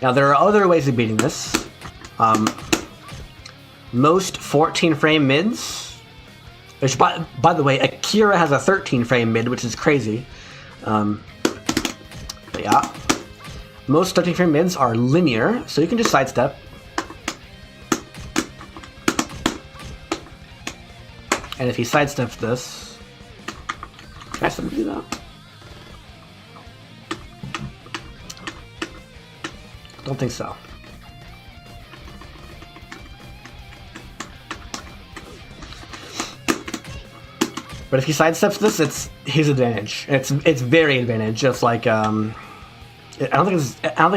Now there are other ways of beating this. Most 14 frame mids, which by the way, Akira has a 13 frame mid, which is crazy. But yeah, most 13 frame mids are linear, so you can just sidestep. And if he sidesteps this, can I still do that? Don't think so. But if he sidesteps this, it's his advantage. It's very advantage. Just like I don't think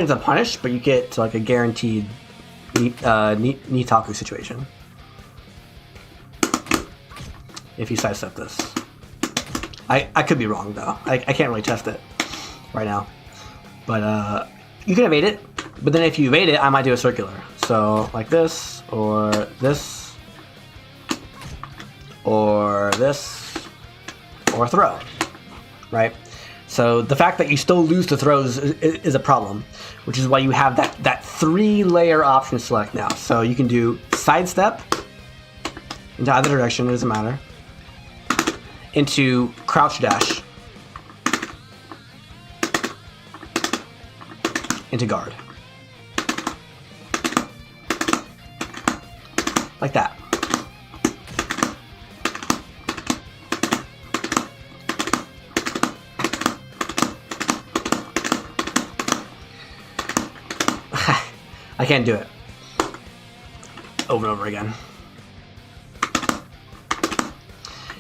it's a punish, but you get like a guaranteed Nitaku situation. if you sidestep this. I could be wrong though. I can't really test it right now. But you can evade it. But then if you evade it, I might do a circular. So like this, or this, or this, or throw, right? So the fact that you still lose to throws is a problem, which is why you have that 3-layer option select now. So you can do sidestep into either direction, it doesn't matter, into crouch dash, into guard. Like that. I can't do it over and over again.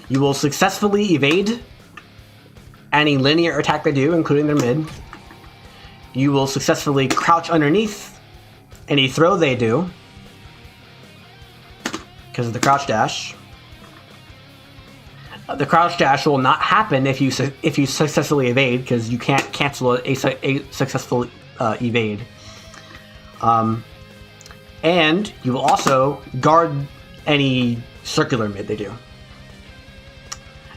You will successfully evade any linear attack they do, including their mid. You will successfully crouch underneath any throw they do because of the crouch dash. The crouch dash will not happen if you successfully evade, because you can't cancel a successful evade. And you will also guard any circular mid they do.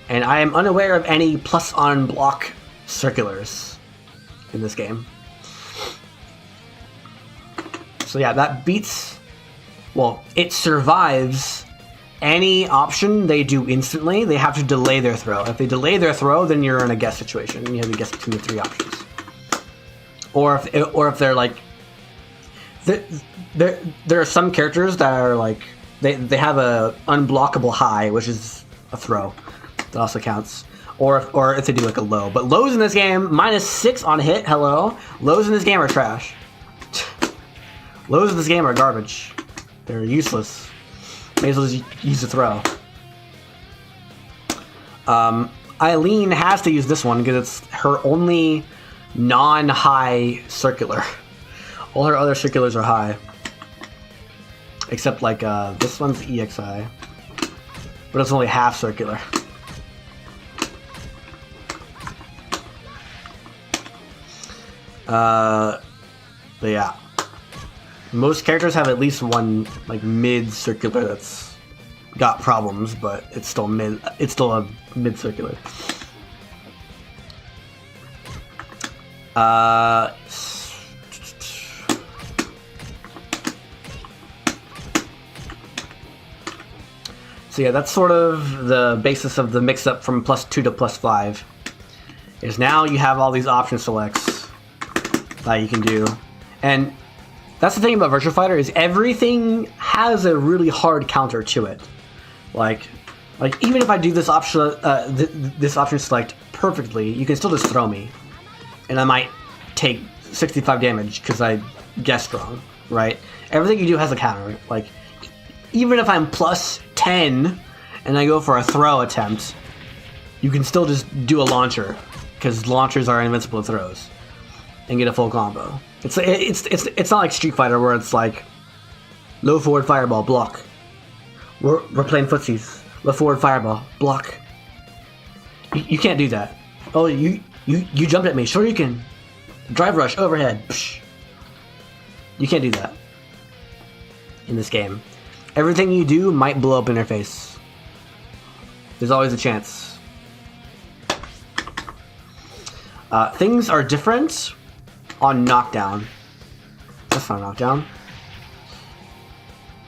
And I am unaware of any plus on block circulars in this game. So yeah, that beats, well, it survives any option they do instantly. They have to delay their throw. If they delay their throw, then you're in a guess situation. You have to guess between the 3 options. Or if they're like, there are some characters that are like, they have a unblockable high, which is a throw. That also counts. Or if they do like a low. But lows in this game, -6 on hit, hello. Lows in this game are trash. Lows in this game are garbage. They're useless. May as well just use the throw. Eileen has to use this one because it's her only non-high circular. All her other circulars are high. Except like this one's EXI. But it's only half circular. But yeah. Most characters have at least one like mid circular that's got problems, but it's still mid. It's still a mid circular. So yeah, that's sort of the basis of the mix-up from +2 to +5. Is now you have all these option selects that you can do, and that's the thing about Virtua Fighter is everything has a really hard counter to it. Like even if I do this option this option select perfectly, you can still just throw me, and I might take 65 damage because I guessed wrong, right? Everything you do has a counter. Like even if I'm +10 and I go for a throw attempt, you can still just do a launcher because launchers are invincible to throws and get a full combo. It's not like Street Fighter where it's like low forward fireball block. We're playing footsies. Low forward fireball block. You can't do that. Oh, you jumped at me. Sure you can. Drive rush overhead. Psh. You can't do that in this game. Everything you do might blow up in their face. There's always a chance. Things are different on knockdown. That's not a knockdown.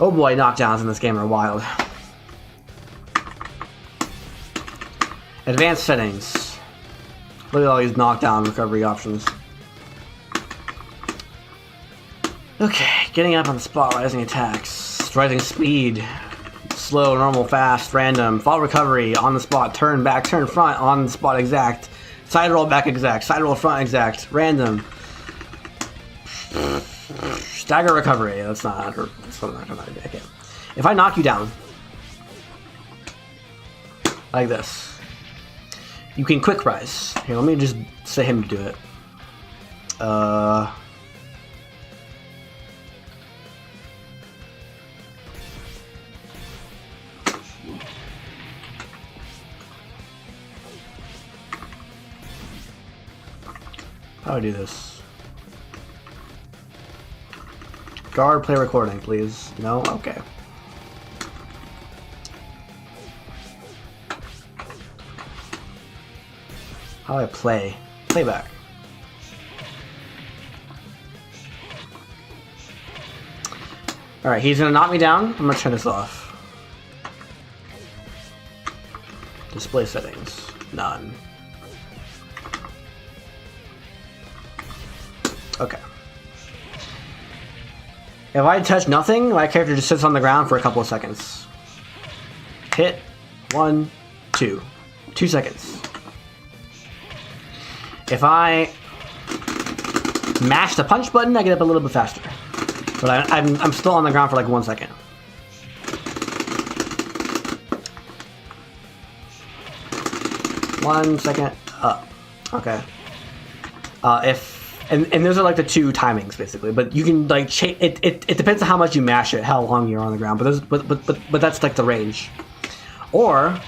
Oh boy, knockdowns in this game are wild. Advanced settings. Look at all these knockdown recovery options. Okay, getting up on the spot, rising attacks, rising speed, slow, normal, fast, random, fall recovery, on the spot, turn back, turn front, on the spot exact, side roll back exact, side roll front exact, random. Stagger recovery. That's not gonna be okay. If I knock you down like this, you can quick rise. Here, let me just say him to do it. How do I do this? Guard play recording, please. No? Okay. How do I play? Playback. Alright, he's gonna knock me down. I'm gonna turn this off. Display settings. None. Okay. If I touch nothing, my character just sits on the ground for a couple of seconds. Hit. 1, 2. 2 seconds. If I mash the punch button, I get up a little bit faster. But I'm still on the ground for like 1 second. One second up. Okay. And those are like the two timings basically. But you can like change it. It depends on how much you mash it, how long you're on the ground. But that's like the range. Or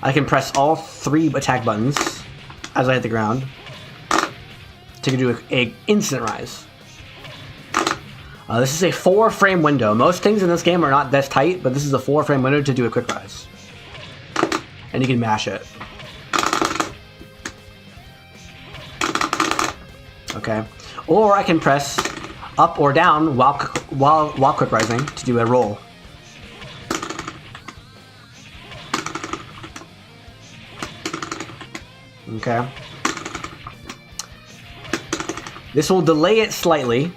I can press all 3 attack buttons as I hit the ground to do a instant rise. This is a 4-frame window. Most things in this game are not this tight, but this is a 4-frame window to do a quick rise. And you can mash it. Okay. Or I can press up or down while quick rising to do a roll. Okay. This will delay it slightly,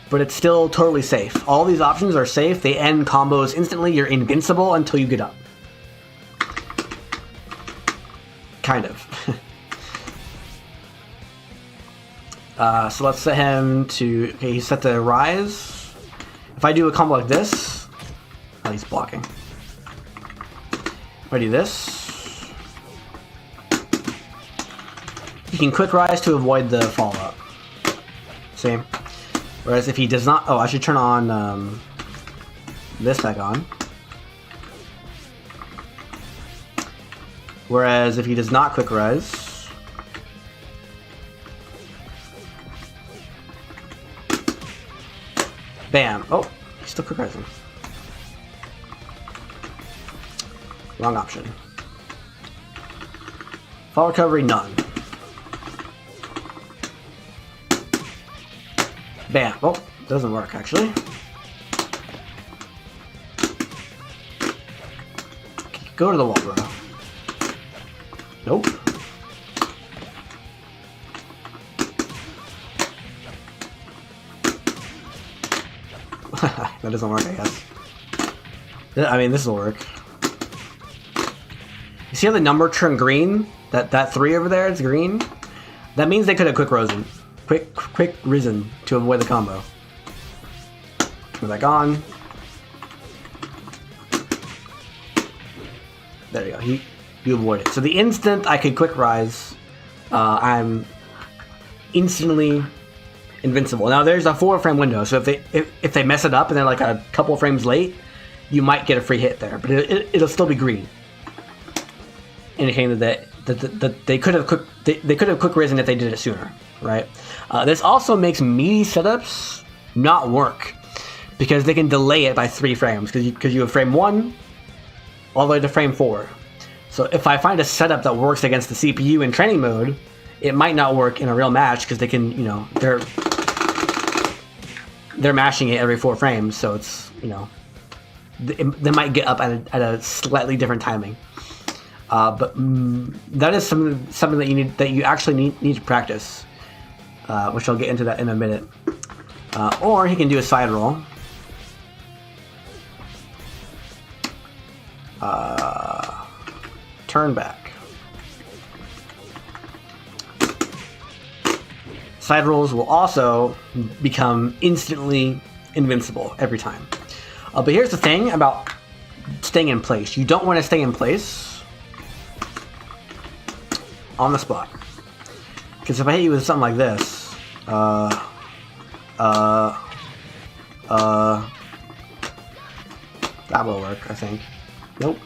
but it's still totally safe. All these options are safe. They end combos instantly. You're invincible until you get up. Kind of. So let's set him to... Okay, he's set to rise. If I do a combo like this... Oh, he's blocking. If I do this... He can quick rise to avoid the follow-up. See? Whereas if he does not... Oh, I should turn on this back on. Whereas if he does not quick rise... Bam. Oh, he's still quick rising. Wrong option. Fall recovery, none. Bam. Oh, doesn't work actually. Go to the wall, bro. Nope. That doesn't work, I guess. I mean, this will work. You see how the number turned green? That 3 over there is green? That means they could have quick risen to avoid the combo. Turn back on. There you go. You avoid it. So the instant I could quick rise, I'm instantly invincible. Now there's a 4-frame window, so if they mess it up and they're like a couple frames late, you might get a free hit there, but it'll still be green, indicating that they could have quick risen if they did it sooner, right? This also makes meaty setups not work because they can delay it by 3 frames because you have frame 1 all the way to frame 4. So if I find a setup that works against the CPU in training mode, it might not work in a real match because they can, you know, they're mashing it every 4 frames, so it's, you know, they might get up at a slightly different timing. But that is something that you actually need to practice, which I'll get into that in a minute. Or he can do a side roll. Turn back. Side rolls will also become instantly invincible every time. But here's the thing about staying in place. You don't want to stay in place on the spot. Because if I hit you with something like this, that will work, I think. Nope.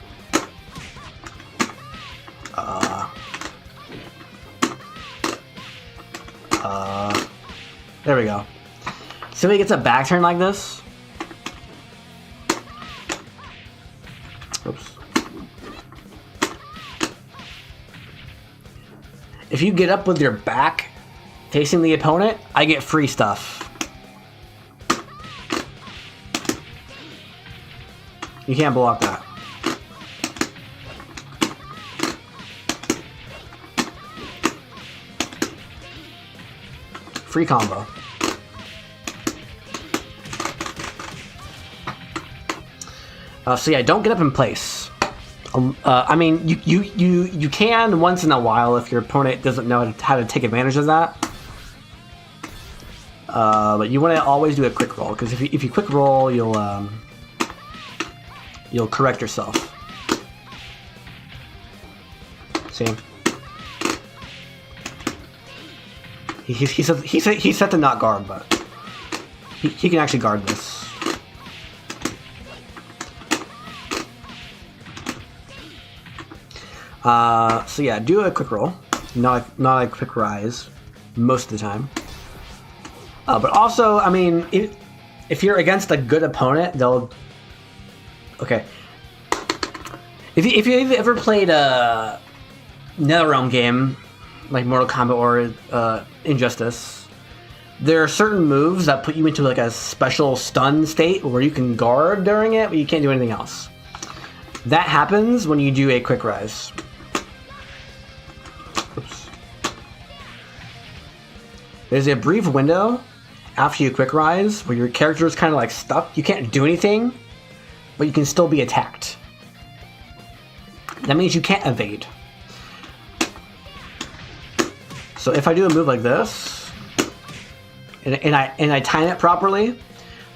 There we go. So he gets a back turn like this. Oops. If you get up with your back facing the opponent, I get free stuff. You can't block that. Free combo. So yeah, don't get up in place. I mean, you can once in a while if your opponent doesn't know how to take advantage of that. But you want to always do a quick roll, because if you quick roll, you'll correct yourself. See? He set to not guard, but he can actually guard this. So yeah, do a quick roll, not a quick rise, most of the time. But also, I mean, if you're against a good opponent, they'll. Okay. If you've ever played a NetherRealm game, like Mortal Kombat or Injustice, there are certain moves that put you into like a special stun state where you can guard during it, but you can't do anything else. That happens when you do a quick rise. Oops. There's a brief window after you quick rise where your character is kind of like stuck. You can't do anything, but you can still be attacked. That means you can't evade. So if I do a move like this, and I time it properly,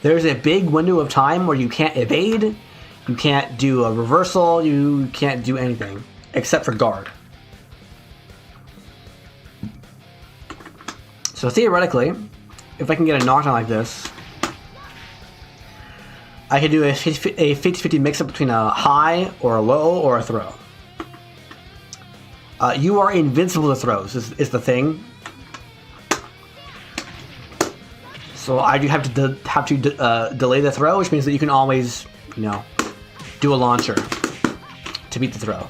there's a big window of time where you can't evade, you can't do a reversal, you can't do anything except for guard. So theoretically, if I can get a knockdown like this, I could do a 50-50 mix-up between a high or a low or a throw. You are invincible to throws, is the thing. So I do have to delay the throw, which means that you can always, do a launcher to beat the throw.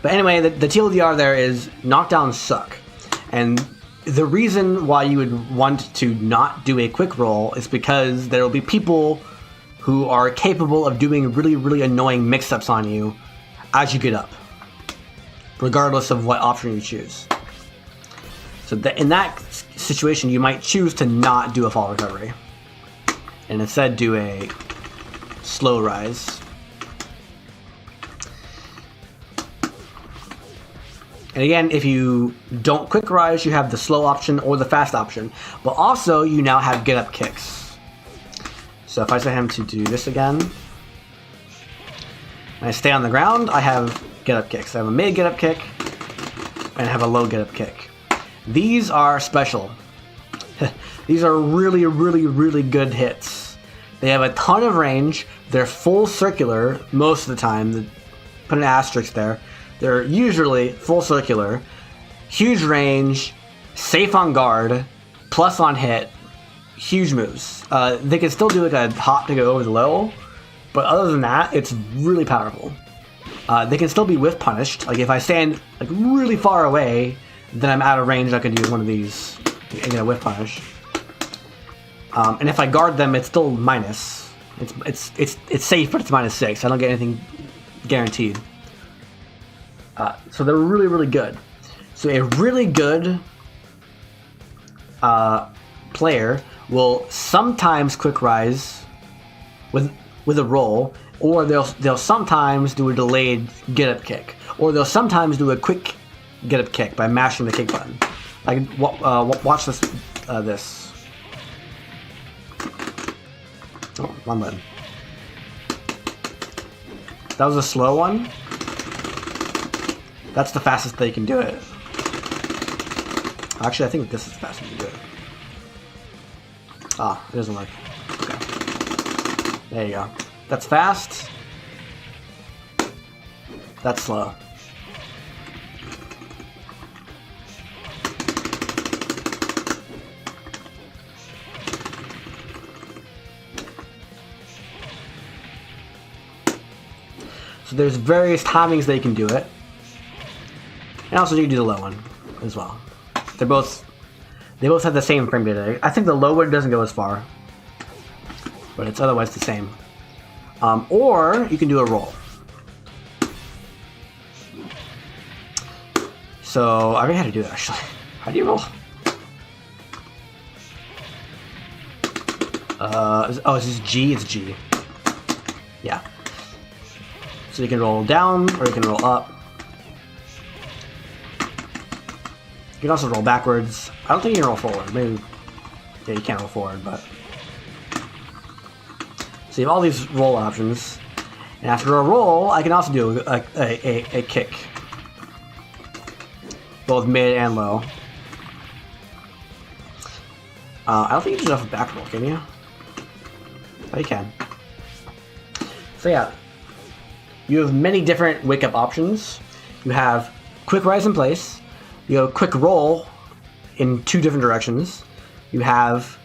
But anyway, the TLDR there is knockdowns suck. And the reason why you would want to not do a quick roll is because there will be people who are capable of doing really, really annoying mix-ups on you as you get up, regardless of what option you choose. So in that situation, you might choose to not do a fall recovery, and instead do a slow rise. And again, if you don't quick rise, you have the slow option or the fast option, but also you now have get up kicks. So if I set him to do this again, and I stay on the ground, I have get up kicks. I have a mid get up kick, and I have a low get up kick. These are special. These are really, really, really good hits. They have a ton of range. They're full circular most of the time. Put an asterisk there. They're usually full circular, huge range, safe on guard, plus on hit, huge moves. They can still do like a hop to go over the level, but other than that, it's really powerful. They can still be whiff punished. Like if I stand like really far away, then I'm out of range. I can do one of these and get a whiff punish. And if I guard them, it's still minus. It's safe, but it's -6. I don't get anything guaranteed. So they're really, really good. So a really good player will sometimes quick rise with a roll, or they'll sometimes do a delayed get up kick, or they'll sometimes do a quick get up kick by mashing the kick button. Like watch this. This. Oh, one button. That was a slow one. That's the fastest they can do it. Actually, I think this is the fastest you can do it. Ah, it doesn't work. Okay. There you go. That's fast. That's slow. So there's various timings that you can do it. And also you can do the low one as well. They both have the same frame rate. I think the low one doesn't go as far, but it's otherwise the same. Or you can do a roll. So I already had to do that actually. How do you roll? Is this G? It's G. Yeah. So you can roll down or you can roll up. You can also roll backwards. I don't think you can roll forward. Maybe, yeah, you can't roll forward, but. So you have all these roll options. And after a roll, I can also do a kick. Both mid and low. I don't think you can do enough back roll, can you? Oh, you can. So yeah. You have many different wake-up options. You have quick rise in place. You have quick roll in 2 different directions. You have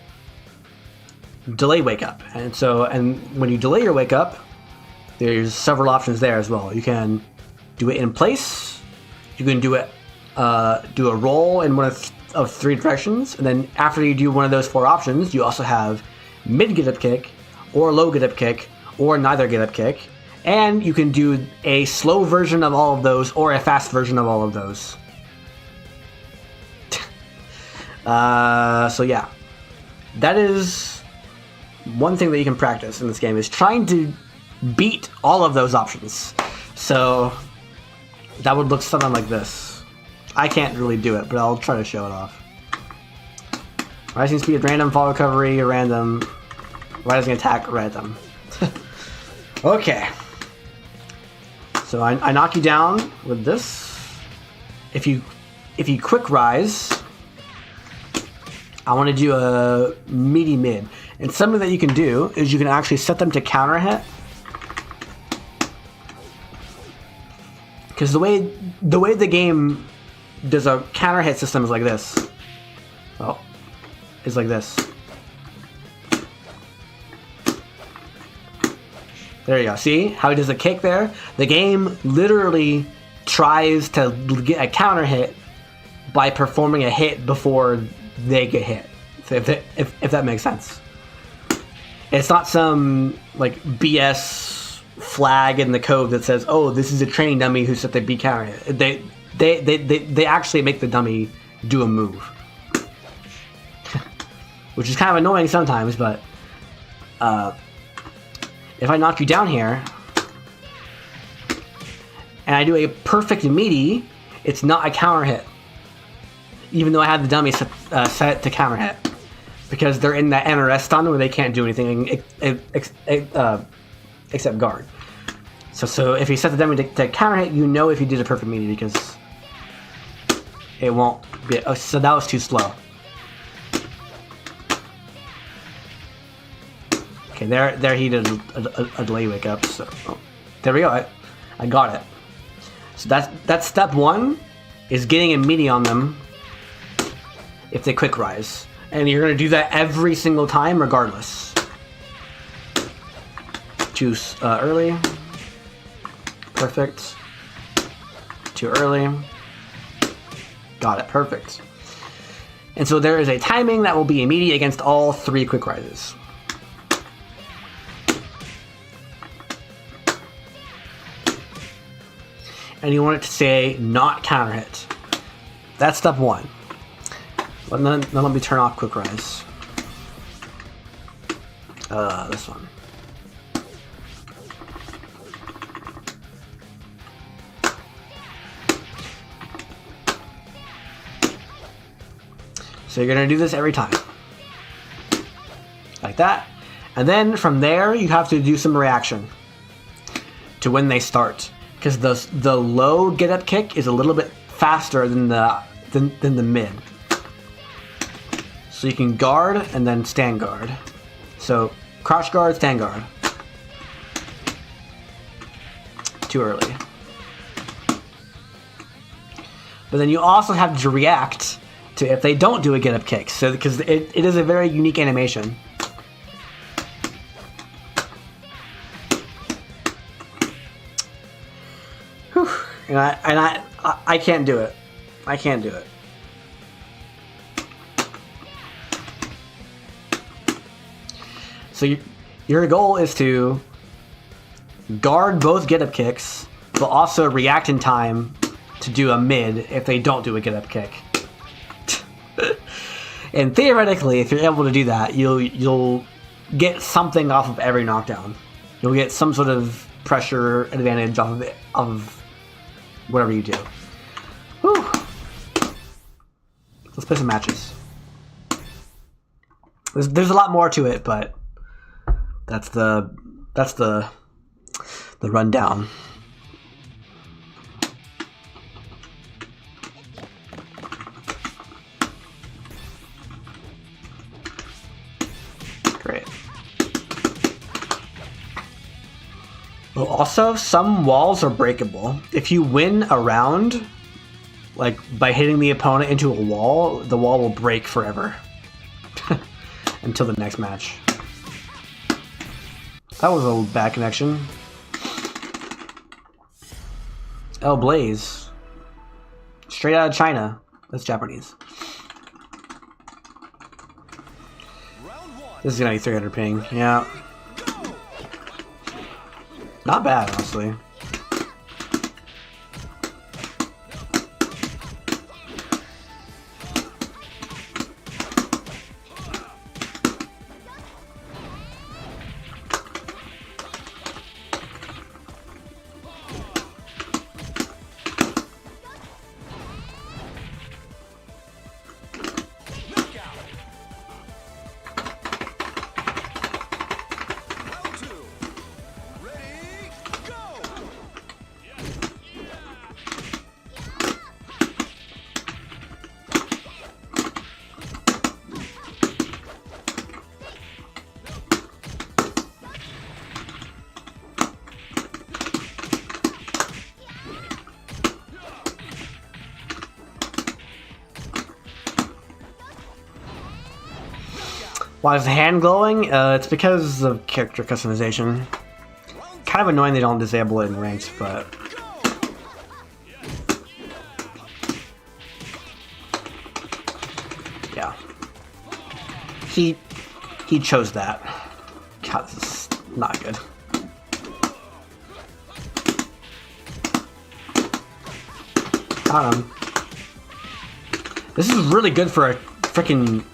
delay wake up. And when you delay your wake up, there's several options there as well. You can do it in place. You can do it do a roll in one of 3 directions, and then after you do one of those 4 options, you also have mid get up kick, or low get up kick, or neither get up kick, and you can do a slow version of all of those or a fast version of all of those. So yeah, that is one thing that you can practice in this game, is trying to beat all of those options. So that would look something like this. I can't really do it, but I'll try to show it off. Rising speed random, fall recovery random, rising attack random. Okay. So I knock you down with this. If you quick rise, I want to do a meaty mid. And something that you can do is you can actually set them to counter hit. Because the way the game does a counter hit system is like this. Oh, is like this. There you go. See how he does a kick there? The game literally tries to get a counter hit by performing a hit before they get hit. So if that makes sense. It's not some like BS flag in the code that says, "Oh, this is a training dummy who set the B counter hit." They actually make the dummy do a move, which is kind of annoying sometimes. But if I knock you down here and I do a perfect meaty, it's not a counter hit, even though I had the dummy set to counter hit, because they're in that NRS stun where they can't do anything except guard. So if you set the dummy to counter hit, you know if you did a perfect meaty, because it won't be. Oh, so that was too slow. Okay, there he did a delay wake up. So there we go. I got it. So that's step 1, is getting a meaty on them if they quick rise, and you're gonna do that every single time, regardless. Too early. Perfect. Too early. Got it. Perfect. And so there is a timing that will be immediate against all 3 quick rises. And you want it to say not counter hit. That's step 1. But then let me turn off quick rise. This one. So you're gonna do this every time. Like that. And then from there, you have to do some reaction to when they start. Because the low get up kick is a little bit faster than the mid. So you can guard and then stand guard. So crouch guard, stand guard. Too early. But then you also have to react to if they don't do a get up kick. So because it is a very unique animation. And I can't do it. I can't do it. So your goal is to guard both get-up kicks, but also react in time to do a mid if they don't do a get-up kick. And theoretically, if you're able to do that, you'll get something off of every knockdown. You'll get some sort of pressure advantage off of it, of whatever you do. Whew. Let's play some matches. There's a lot more to it, but that's the rundown. Great. Well, also, some walls are breakable. If you win a round, like by hitting the opponent into a wall, the wall will break forever. Until the next match. That was a bad connection. El Blaze. Straight out of China. That's Japanese. This is gonna be 300 ping. Yeah. Not bad, honestly. Why is the hand glowing? It's because of character customization. Kind of annoying they don't disable it in ranked, but... yeah. He chose that. God, this is not good. Got him. This is really good for a freaking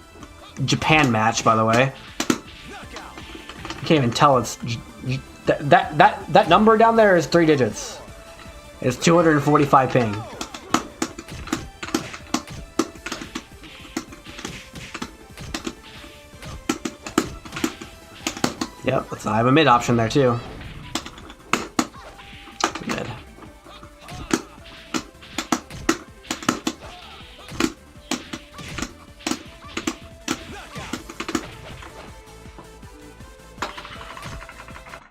Japan match, by the way. You can't even tell it's that number down there is 3 digits. It's 245 ping. Yep, I have a mid option there too. Mid.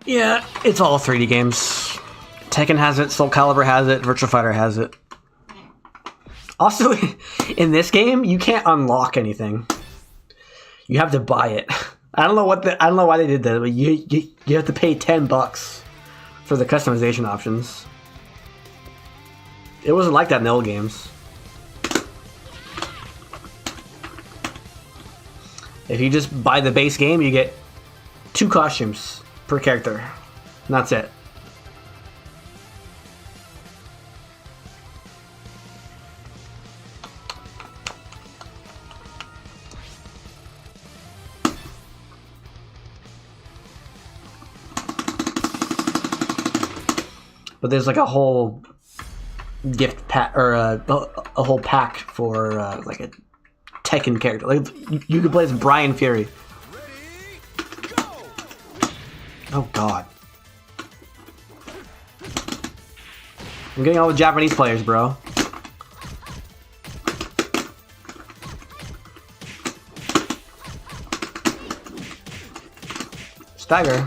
Yeah, it's all 3D games. Tekken has it, Soul Calibur has it, Virtua Fighter has it. Also, in this game, you can't unlock anything. You have to buy it. I don't know why they did that, but you have to pay $10 for the customization options. It wasn't like that in the old games. If you just buy the base game, you get 2 costumes per character. And that's it. But there's like a whole gift pack, or a whole pack for like a Tekken character. Like you could play as Brian Fury. Oh god. I'm getting all the Japanese players, bro. Stagger.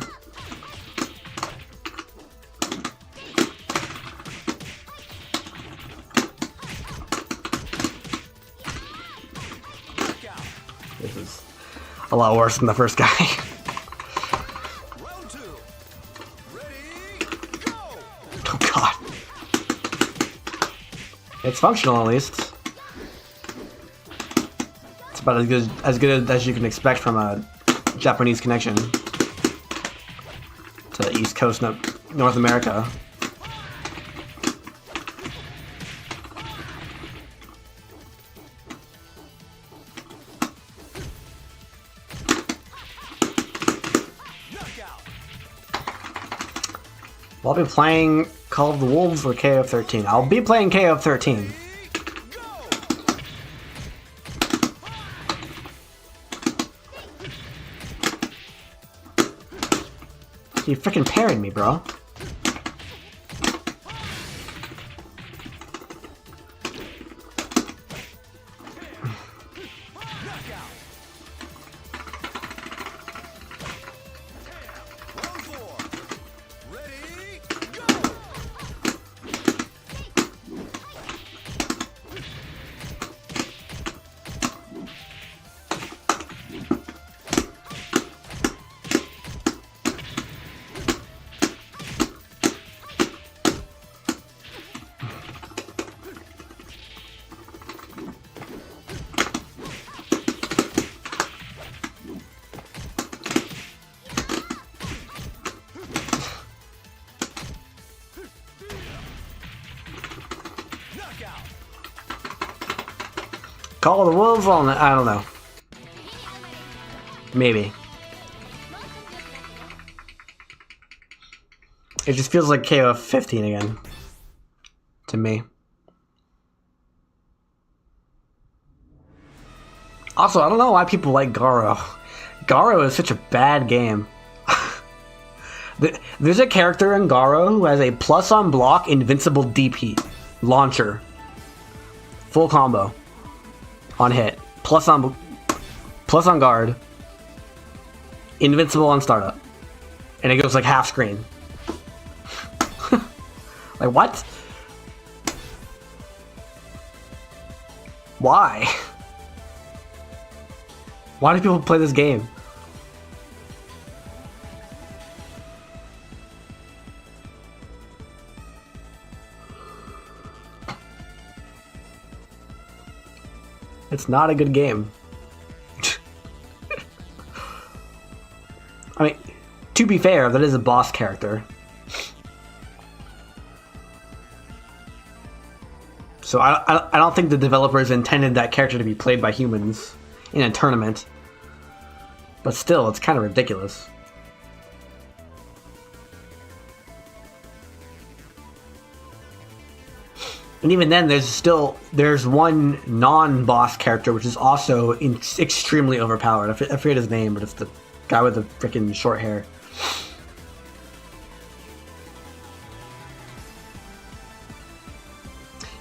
This is a lot worse than the first guy. Oh god. It's functional at least. It's about as good as you can expect from a Japanese connection to East Coast North America. I'll be playing Call of the Wolves or KO13. I'll be playing KO13. You freaking parried me, bro. Call of the Wolves on it? I don't know. Maybe. It just feels like KO 15 again. To me. Also, I don't know why people like Garo. Garo is such a bad game. There's a character in Garo who has a plus on block, invincible DP. Launcher. Full combo. On hit, plus on guard, invincible on startup, and it goes like half screen. Like what? Why? Why do people play this game? It's not a good game. I mean, to be fair, that is a boss character. So I don't think the developers intended that character to be played by humans in a tournament. But still, it's kind of ridiculous. And even then, there's one non-boss character which is also extremely overpowered. I forget his name, but it's the guy with the freaking short hair.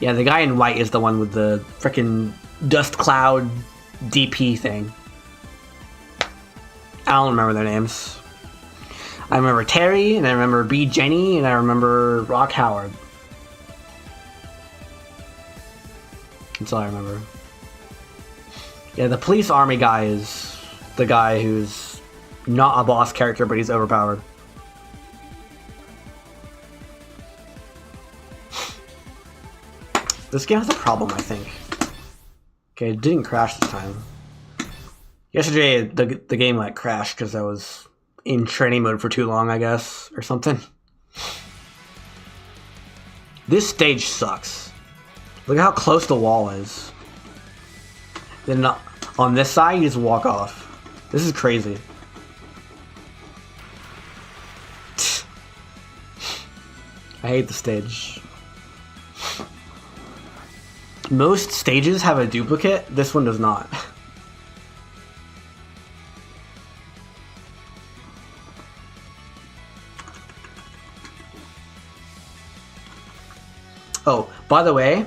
Yeah, the guy in white is the one with the freaking dust cloud DP thing. I don't remember their names. I remember Terry, and I remember B. Jenny, and I remember Rock Howard. That's all I remember. Yeah, the police army guy is the guy who's not a boss character, but he's overpowered. This game has a problem, I think. Okay, it didn't crash this time. Yesterday, the game like crashed because I was in training mode for too long, I guess, or something. This stage sucks. Look at how close the wall is. Then on this side, you just walk off. This is crazy. I hate the stage. Most stages have a duplicate. This one does not. Oh, by the way,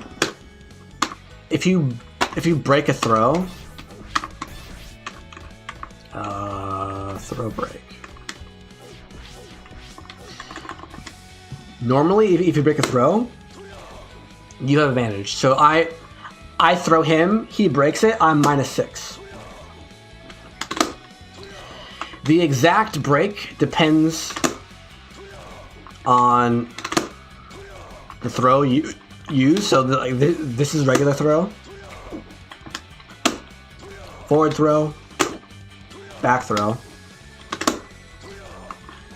if you break a throw, throw break. Normally, if you break a throw, you have advantage. So I throw him, he breaks it, I'm -6. The exact break depends on the throw. use. So like this is regular throw, forward throw, back throw.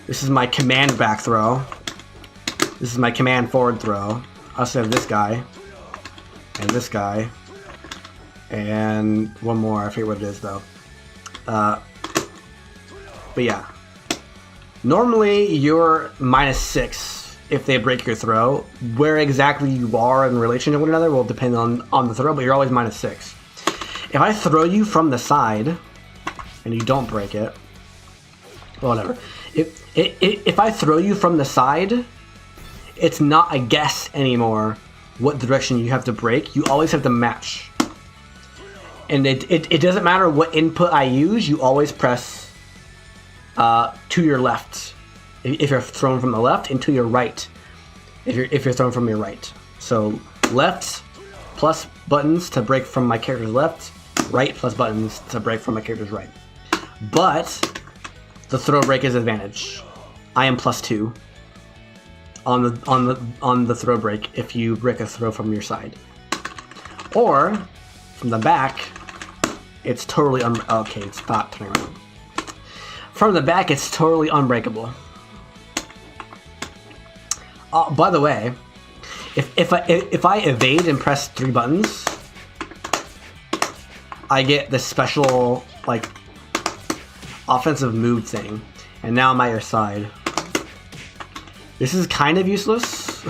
This is my command back throw. This is my command forward throw. I also have this guy, and this guy, and one more. I forget what it is though. But yeah. Normally you're -6 if they break your throw. Where exactly you are in relation to one another will depend on the throw, but you're always -6. If I throw you from the side and you don't break it, well, whatever. If I throw you from the side, it's not a guess anymore what direction you have to break. You always have to match. And it doesn't matter what input I use, you always press to your left if you're thrown from the left, and to your right if you're thrown from your right. So left plus buttons to break from my character's left, right plus buttons to break from my character's right. But the throw break is advantage. I am +2 on the throw break if you break a throw from your side. Or from the back, it's totally okay. It's not turning around. From the back, it's totally unbreakable. By the way, if I evade and press 3 buttons, I get this special like offensive move thing, and now I'm at your side. This is kind of useless,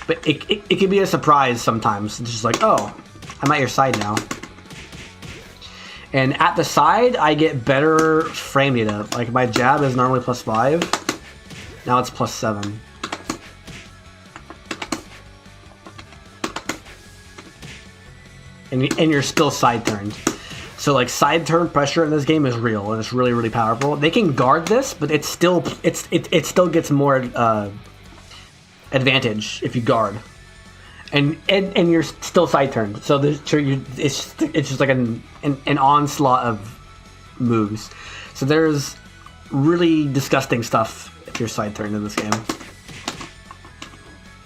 but it can be a surprise sometimes. It's just like, oh, I'm at your side now. And at the side, I get better frame data. Like my jab is normally +5, now it's +7. And you're still side turned. So like side turn pressure in this game is real, and it's really, really powerful. They can guard this, but it still gets more advantage if you guard, and you're still side turned. So it's just like an onslaught of moves. So there's really disgusting stuff if you're side turned in this game,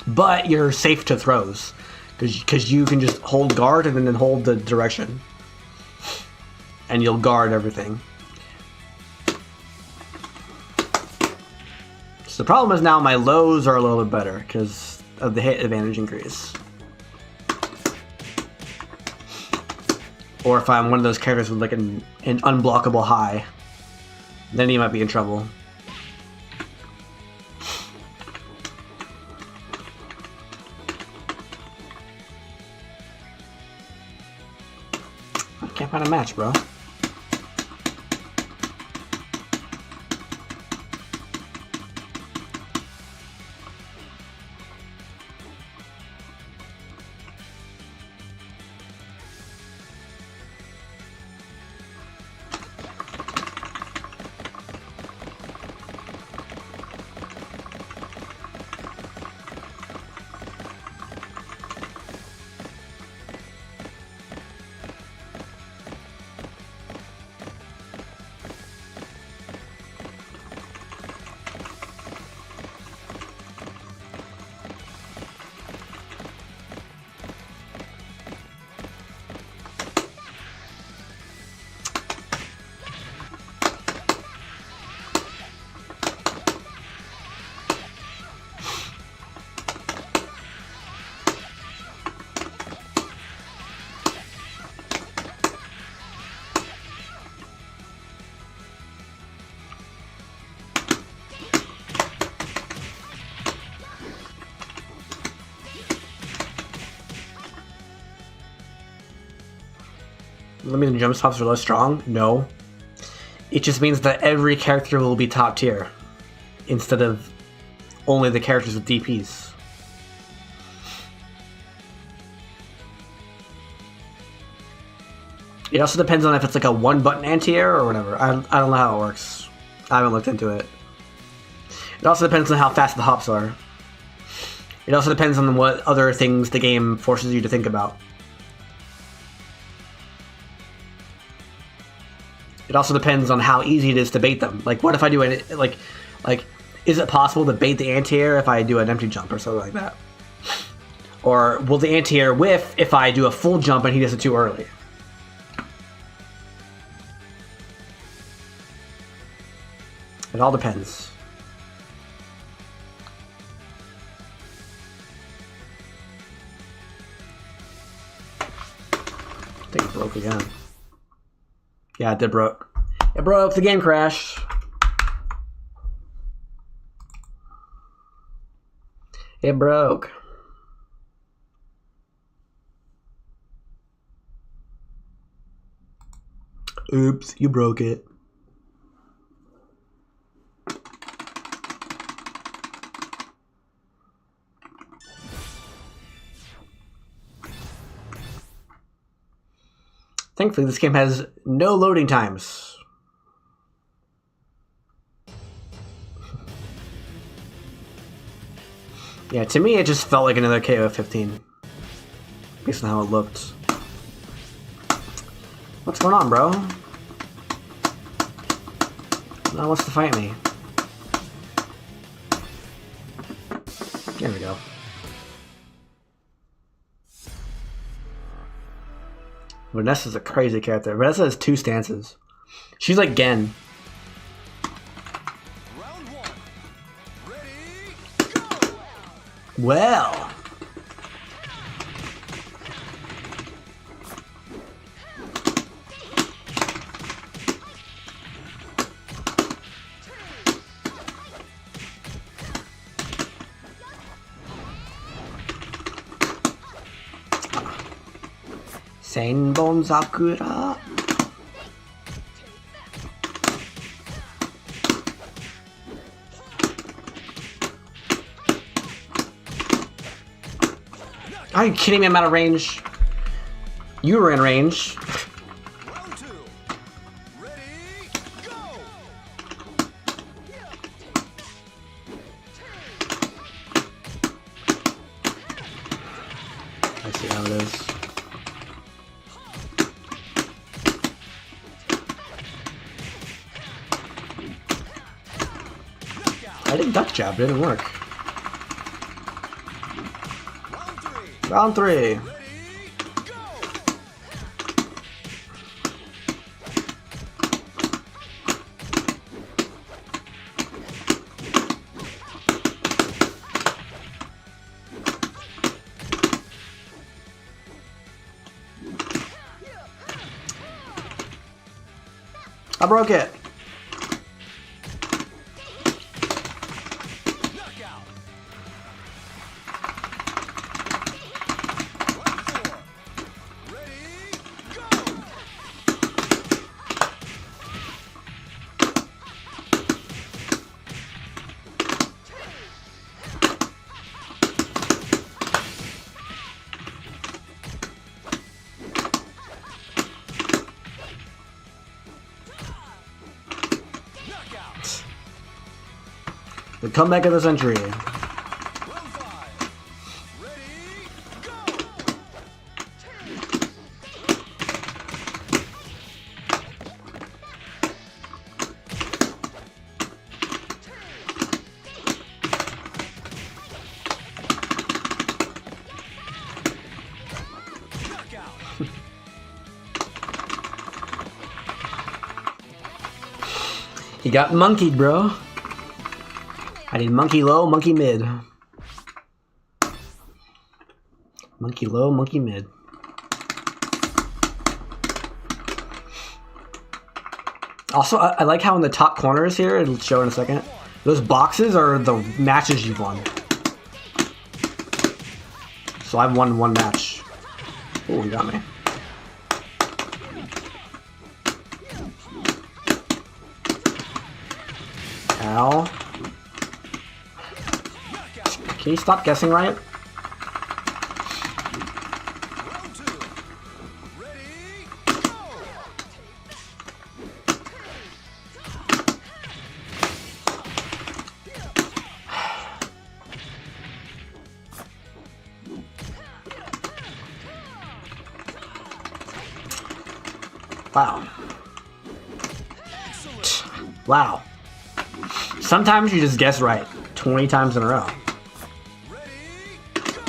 but you're safe to throws because you can just hold guard and then hold the direction. And you'll guard everything. So the problem is now my lows are a little bit better because of the hit advantage increase. Or if I'm one of those characters with like an unblockable high, then you might be in trouble. I can't find a match, bro. That means the jump stops are less strong? No. It just means that every character will be top tier instead of only the characters with DPs. It also depends on if it's like a one button anti-air or whatever. I don't know how it works. I haven't looked into it. It also depends on how fast the hops are. It also depends on what other things the game forces you to think about. It also depends on how easy it is to bait them. Like, what if I do it like is it possible to bait the anti-air if I do an empty jump or something like that? Or will the anti-air whiff if I do a full jump and he does it too early? It all depends. I think it broke again. Yeah, it did broke. It broke. The game crashed. It broke. Oops, you broke it. Thankfully, this game has no loading times. Yeah, to me, it just felt like another KO 15. Based on how it looked. What's going on, bro? No one wants to fight me. There we go. Vanessa's a crazy character. Vanessa has 2 stances. She's like Gen. Round 1. Ready, go! Well. Senbon Sakura. Are you kidding me? I'm out of range. You were in range. Round 2. Ready, go! I see how it is. I didn't duck jab, it didn't work. Round 3. Round 3. Ready, go! I broke it. Knockout. Round 4. Ready, go! Knockout. The comeback of the century. Round 5. Ready, go! Knockout. He got monkeyed, bro. I need monkey low, monkey mid. Monkey low, monkey mid. Also, I like how in the top corners here, it'll show in a second, those boxes are the matches you've won. So I've won 1 match. Oh, he got me. Ow. Can you stop guessing right? Round 2. Ready, go! Wow. Excellent. Wow. Sometimes you just guess right 20 times in a row. Ready, go!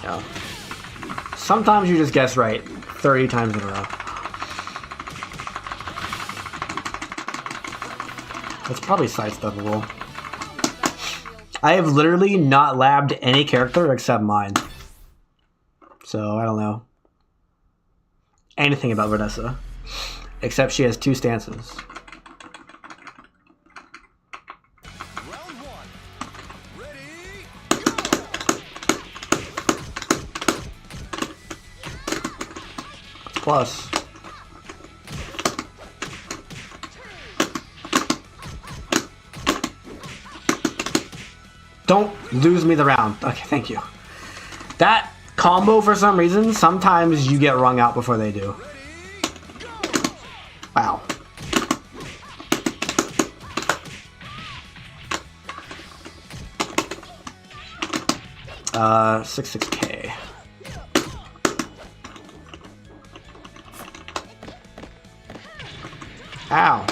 Yeah. Sometimes you just guess right 30 times in a row. That's probably sidesteppable. I have literally not labbed any character except mine. So I don't know anything about Vanessa. Except she has 2 stances. Round one. Ready, go! Plus. Don't lose me the round. Okay, thank you. That combo, for some reason, sometimes you get wrung out before they do. Wow. Uh, 6K. Ow.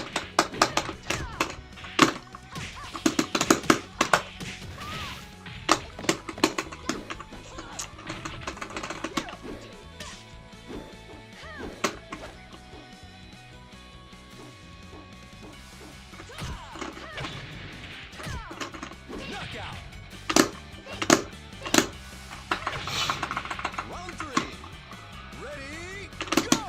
Knockout! Round three. Ready, go!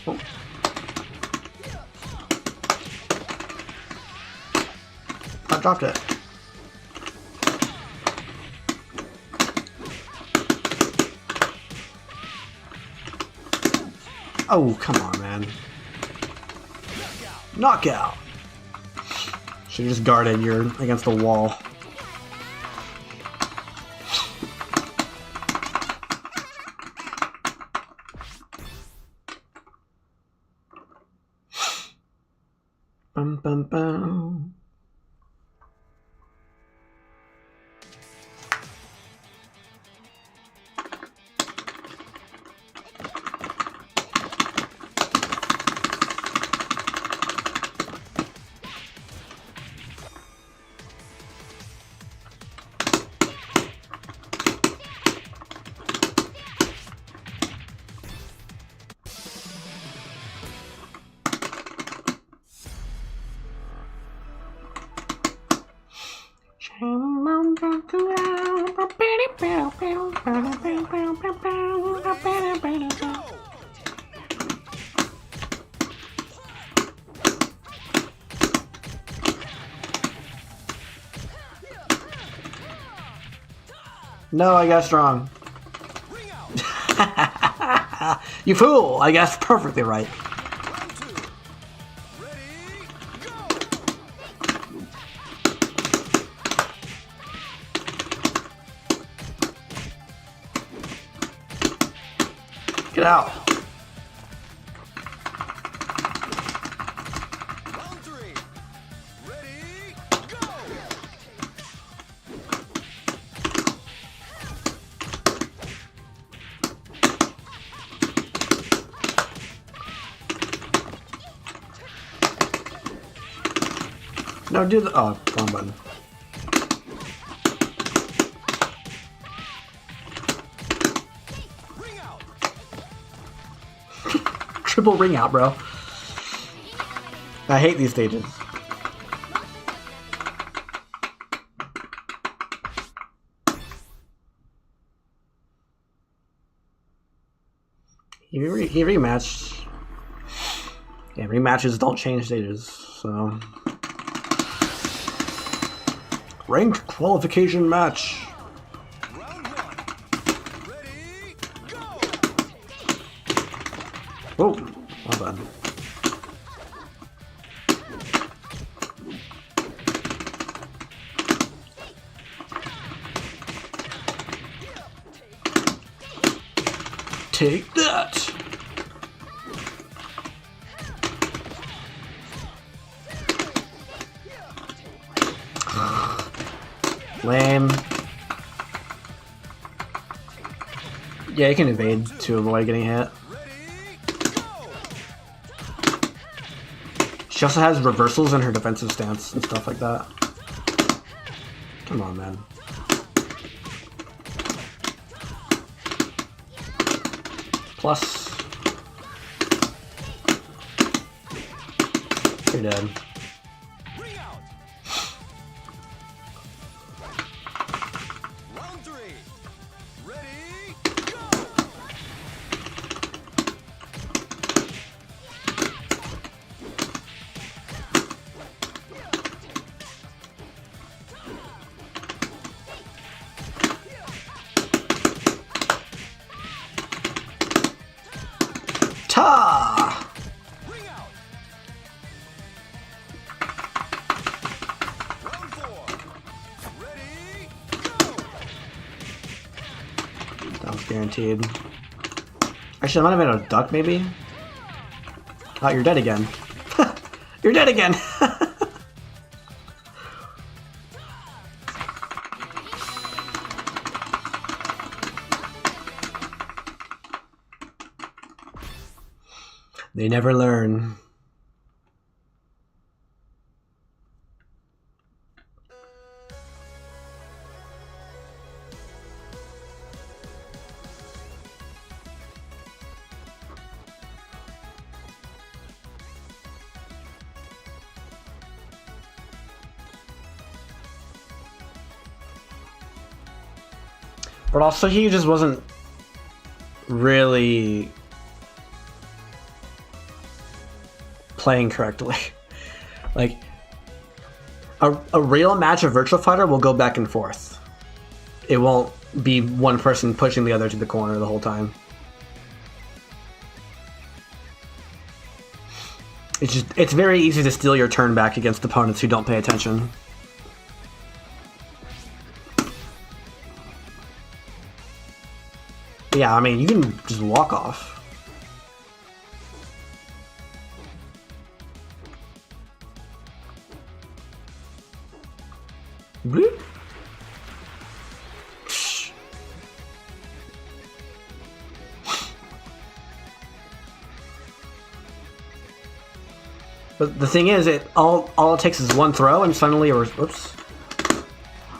Oh. I dropped it. Oh, come on, man. Knockout. Should've just guarded. You're against the wall. Bum, bum, bum. No, I guessed wrong. Ring out! You fool! I guessed perfectly right. Round two. Ready, go! Get out. Round three. Ready, go! No, do the... Oh, wrong button. Ring out! Triple ring out, bro. I hate these stages. He rematched. Yeah, rematches don't change stages, so... Ranked qualification match. Round one. Ready, go! then. Take that! Lame. Yeah, you can evade to avoid getting hit. She also has reversals in her defensive stance and stuff like that. Come on, man. Plus. You're dead. Round 3. Ready, go! Ta! Ring out. Round 4. Ready, go! That was guaranteed. Actually, I might have been a duck, maybe? Oh, you're dead again. You're dead again! They never learn. But also, he just wasn't really playing correctly. Like, a real match of Virtua Fighter will go back and forth. It won't be one person pushing the other to the corner the whole time. It's very easy to steal your turn back against opponents who don't pay attention. Yeah, I mean, you can just walk off. Bloop. Psh. But the thing is, all it takes is one throw, and suddenly we're oops.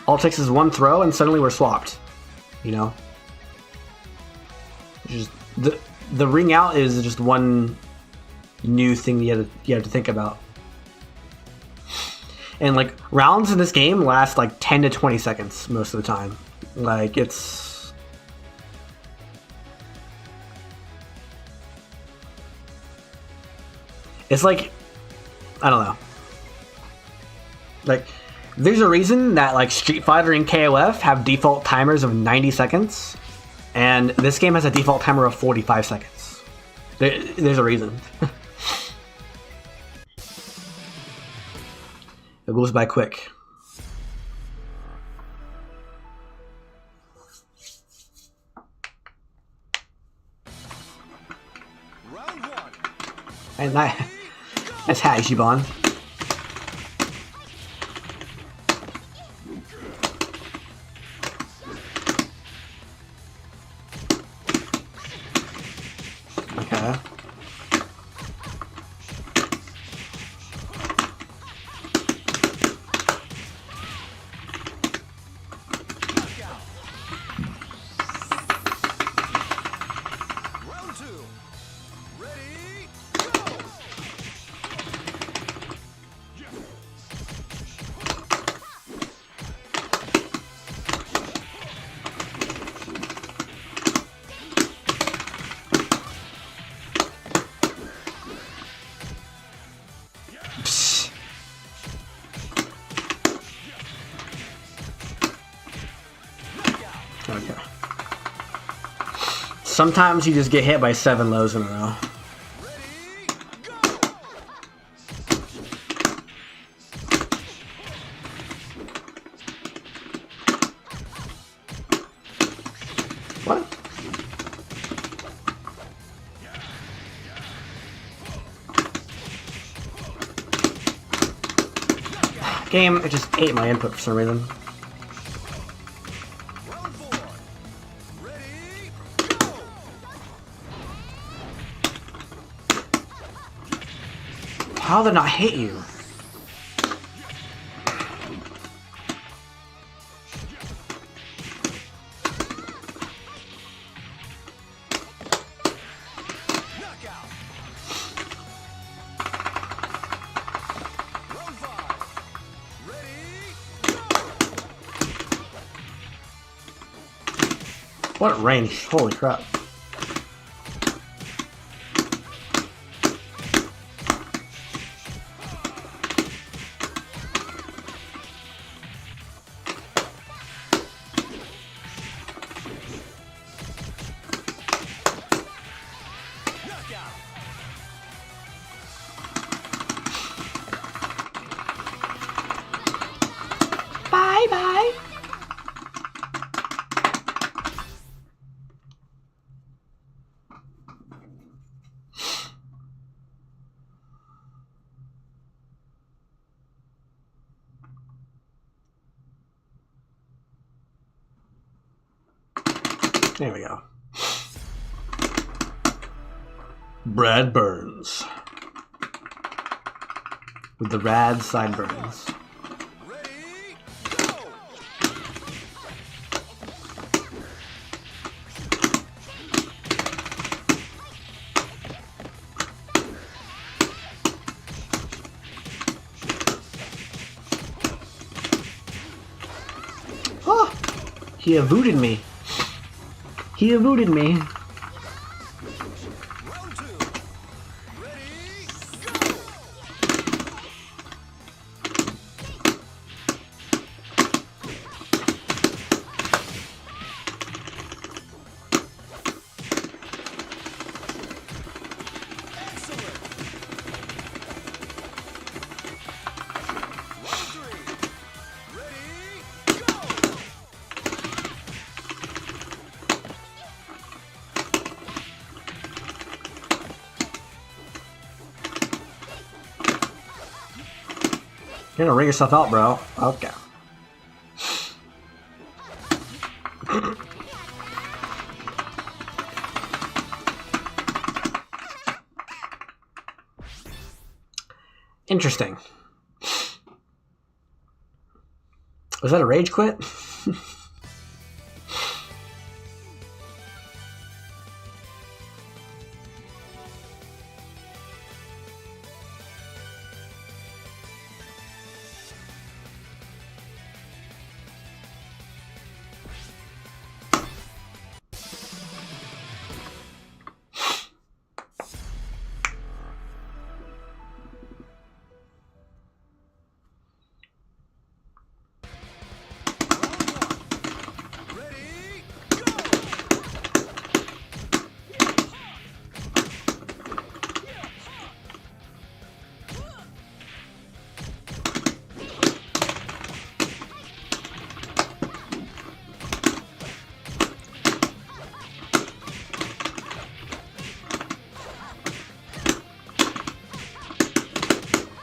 All it takes is one throw, and suddenly we're swapped. You know. Just the ring out is just one new thing you have to think about. And like rounds in this game last like 10 to 20 seconds most of the time. Like it's like I don't know. Like there's a reason that like Street Fighter and KOF have default timers of 90 seconds. And this game has a default timer of 45 seconds. There's a reason. It goes by quick. Round 1. And that's how Ichiban. Okay. Round 2. Ready, go! Psst. Okay. Sometimes you just get hit by 7 lows in a row. Ready, Game, it just ate my input for some reason. Round 4. Ready, go! How did it not hit you? Knockout. Round 5. Ready, go! What range? Holy crap. Knockout. Bye bye. There we go. Brad Burns. With the rad sideburns. Ready, go! Oh, he evaded me. He evaded me. Round 2. Ready, go! Excellent. Round 3. Ready, go! You're gonna ring yourself out, bro. Okay. Interesting. Was that a rage quit? Ready, go!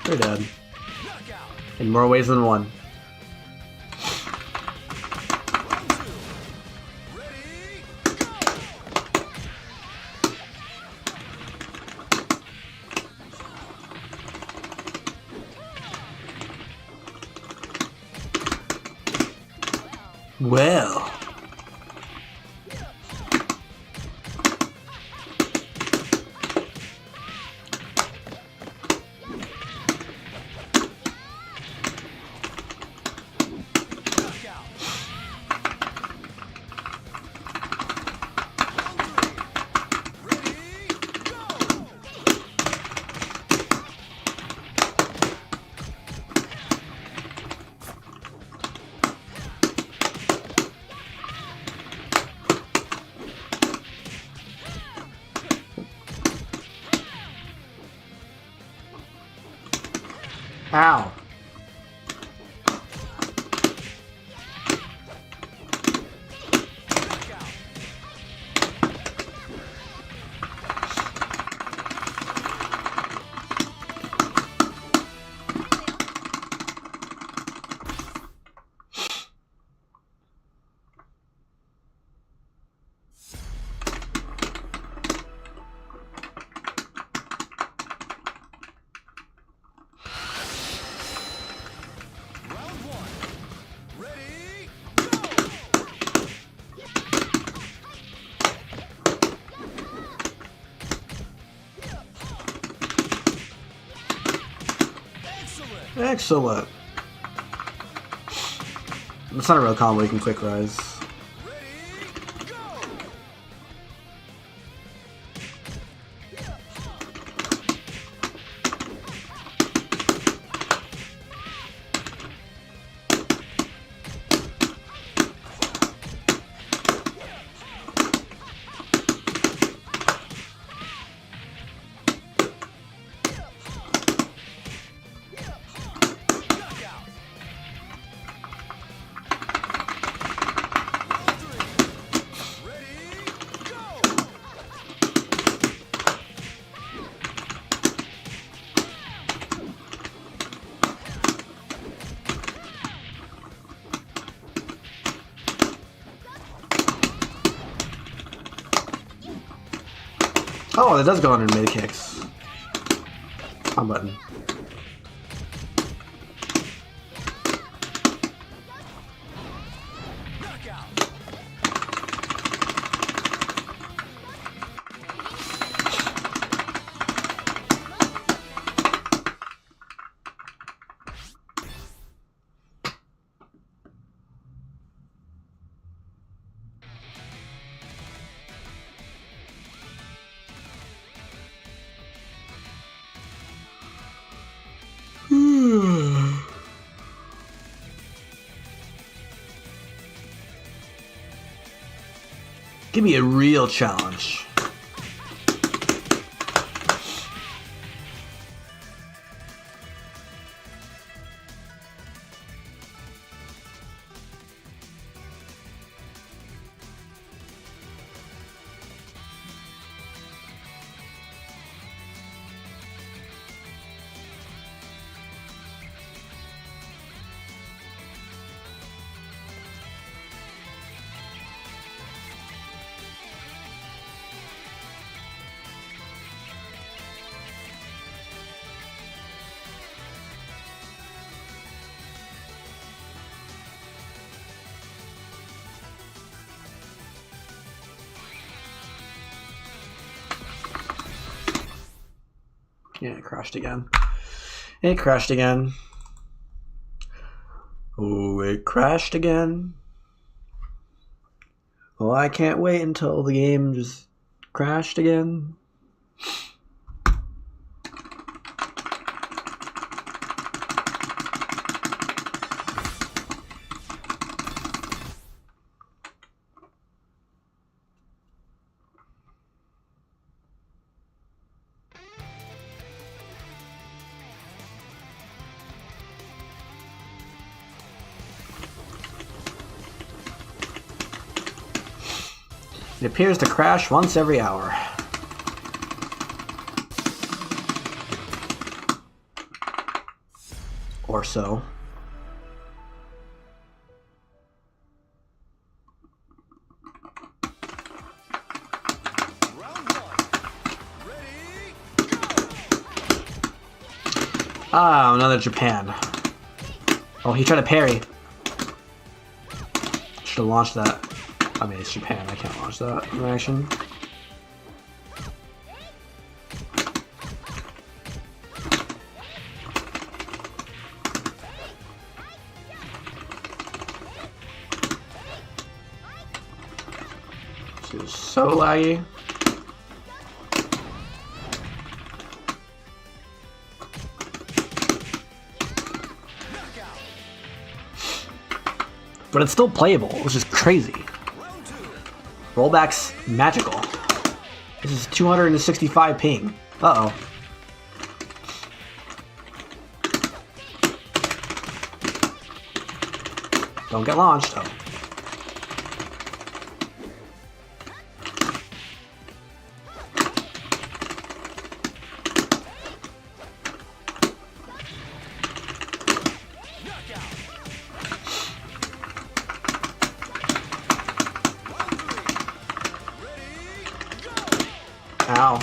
You're dead. Knockout. In more ways than one. Round 2. Ready, go! Well. Knockout. Round 3. Ready, go! Ow. Knockout. next, so what? It's not a real combo, you can quick rise. Ready, go! Knockout! Ready, go! Oh, that does go under mid kicks. On button. Knockout! Give me a real challenge. Yeah, it crashed again. It crashed again. Oh, it crashed again. Well, I can't wait until the game just crashed again. It appears to crash once every hour. Or so. Round one. Ready, go! Ah, another Japan. Oh, he tried to parry. Should have launched that. I mean, it's Japan. I can't launch that in action. This is so laggy. Knockout! But it's still playable, which is crazy. Round two. Rollback's magical. This is 265 ping. Uh-oh. Don't get launched. Oh. Knockout! Ow.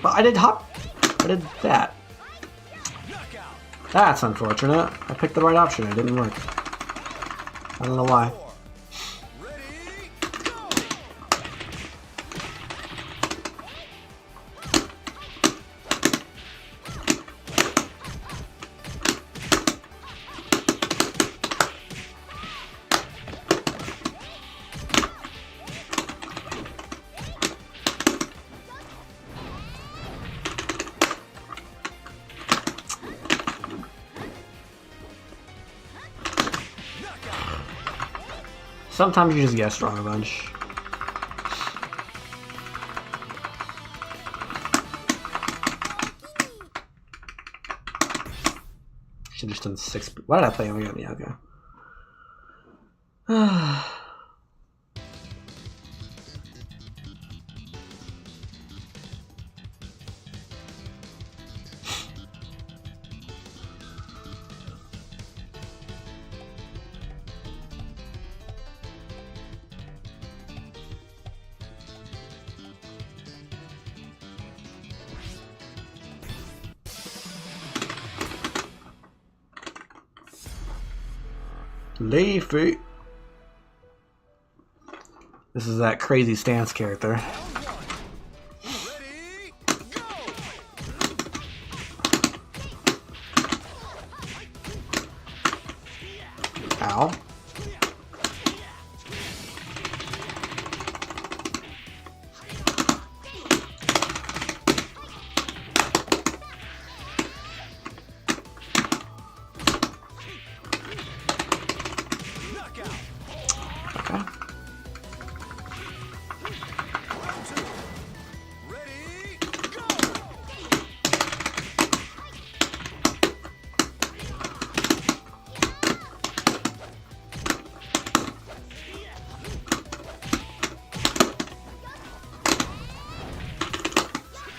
Well, I did that. Knockout. That's unfortunate. I picked the right option. It didn't work. I don't know why. Ready, go! Sometimes you just guess wrong a bunch. Should have just done 6. Why did I play him again? Yeah, okay. Leafy. This is that crazy stance character. Ready, go! Ow. Knockout. Okay. Round 2. Ready, go!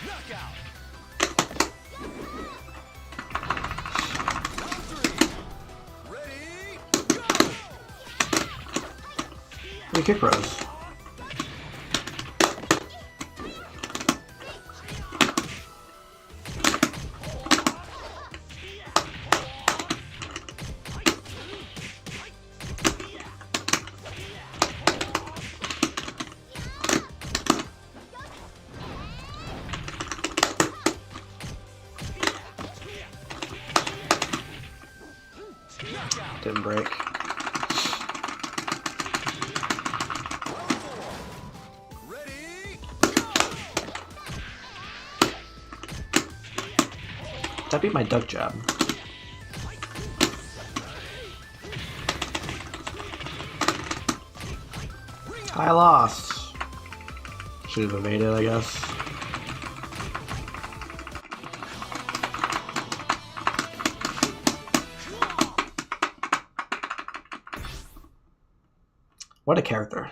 Knockout. Round 3. Ready, go! Free kick rose. Didn't break. Ready, go! That beat my duck jab. I lost. Should have evaded, I guess. What a character.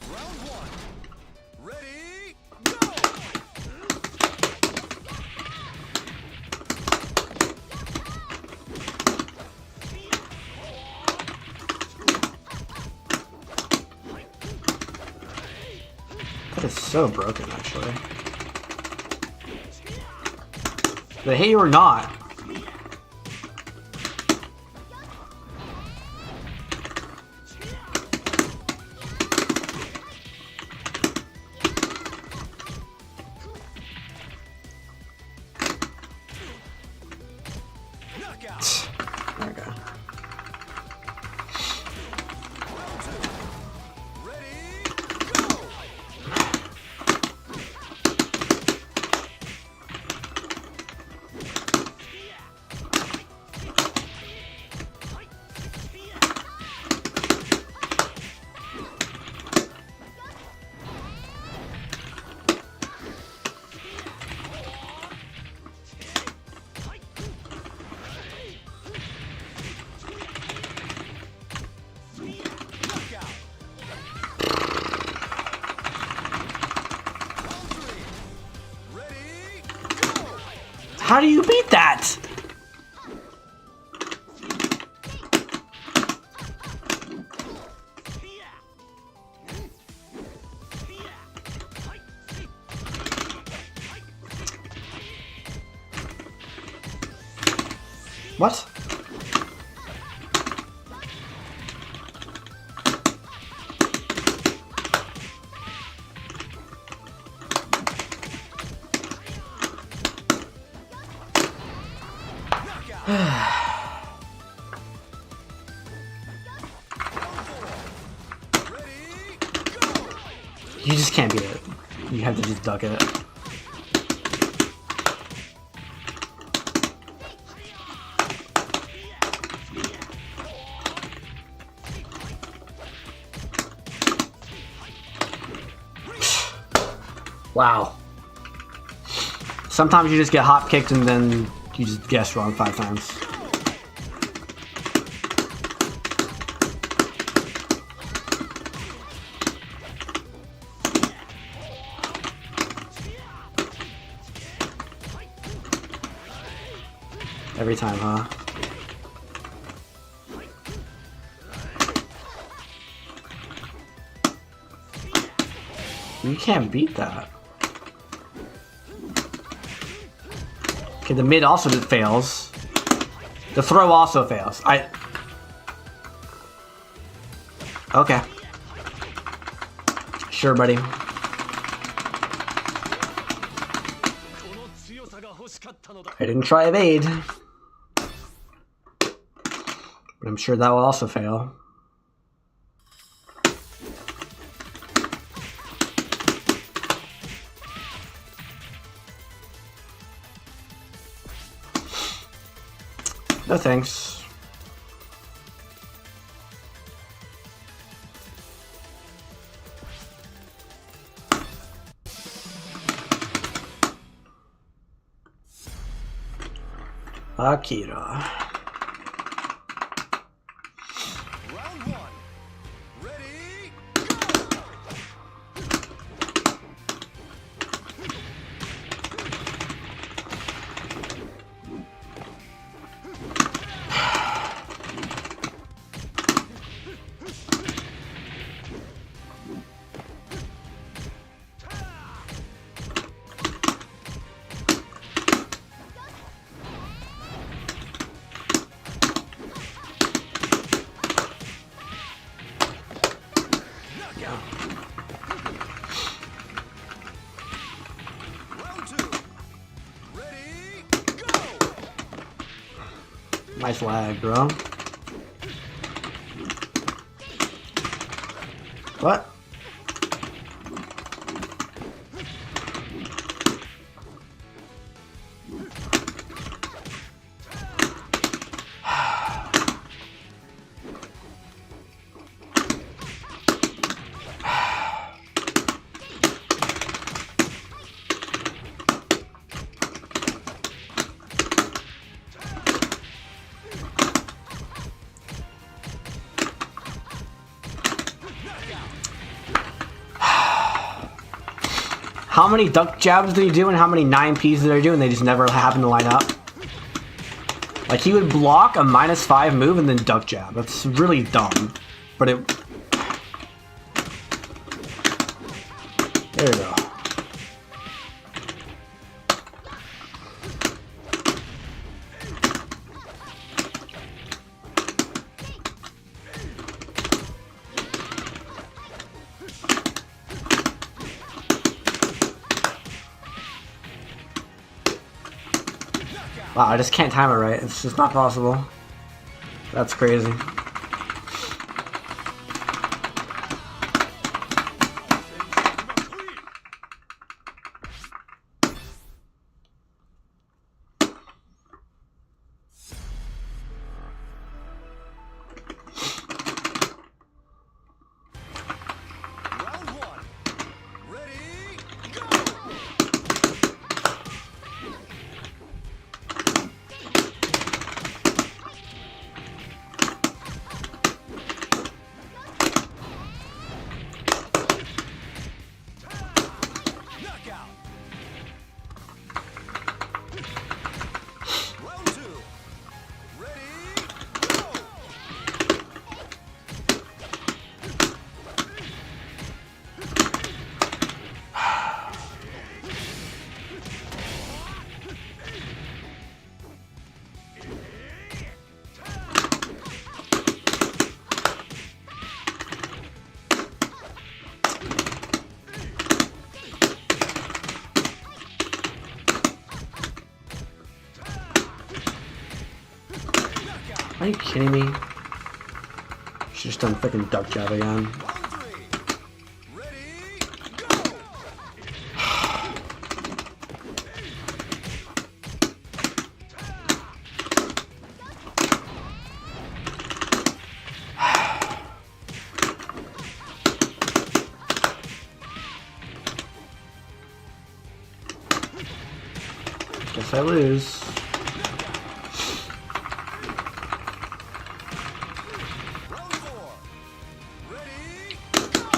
Round 1. Ready, go! That is so broken, actually. Did I hit you or not? Knockout. There we go. Round 2. Ready, go! Knockout. Round 3. Ready, go! How do you beat that? What? You just can't beat it. You have to just duck it. Wow. Sometimes you just get hop kicked and then you just guess wrong 5 times. Every time, huh? You can't beat that. Okay, the mid also fails. The throw also fails. Okay. Sure, buddy. I didn't try evade. But I'm sure that will also fail. No thanks. Akira. Round 1. Ready, Round 2. Ready, go! Nice lag, bro. What? How many duck jabs did he do and how many 9Ps did he do and they just never happen to line up? Like, he would block a -5 move and then duck jab. That's really dumb. But it... There we go. Wow, I just can't time it right. It's just not possible. That's crazy. Round 1. Ready, go! Are you kidding me? She's just done freaking duck job again. Round 3. Ready, go! Guess I lose. Round 4. Ready, go!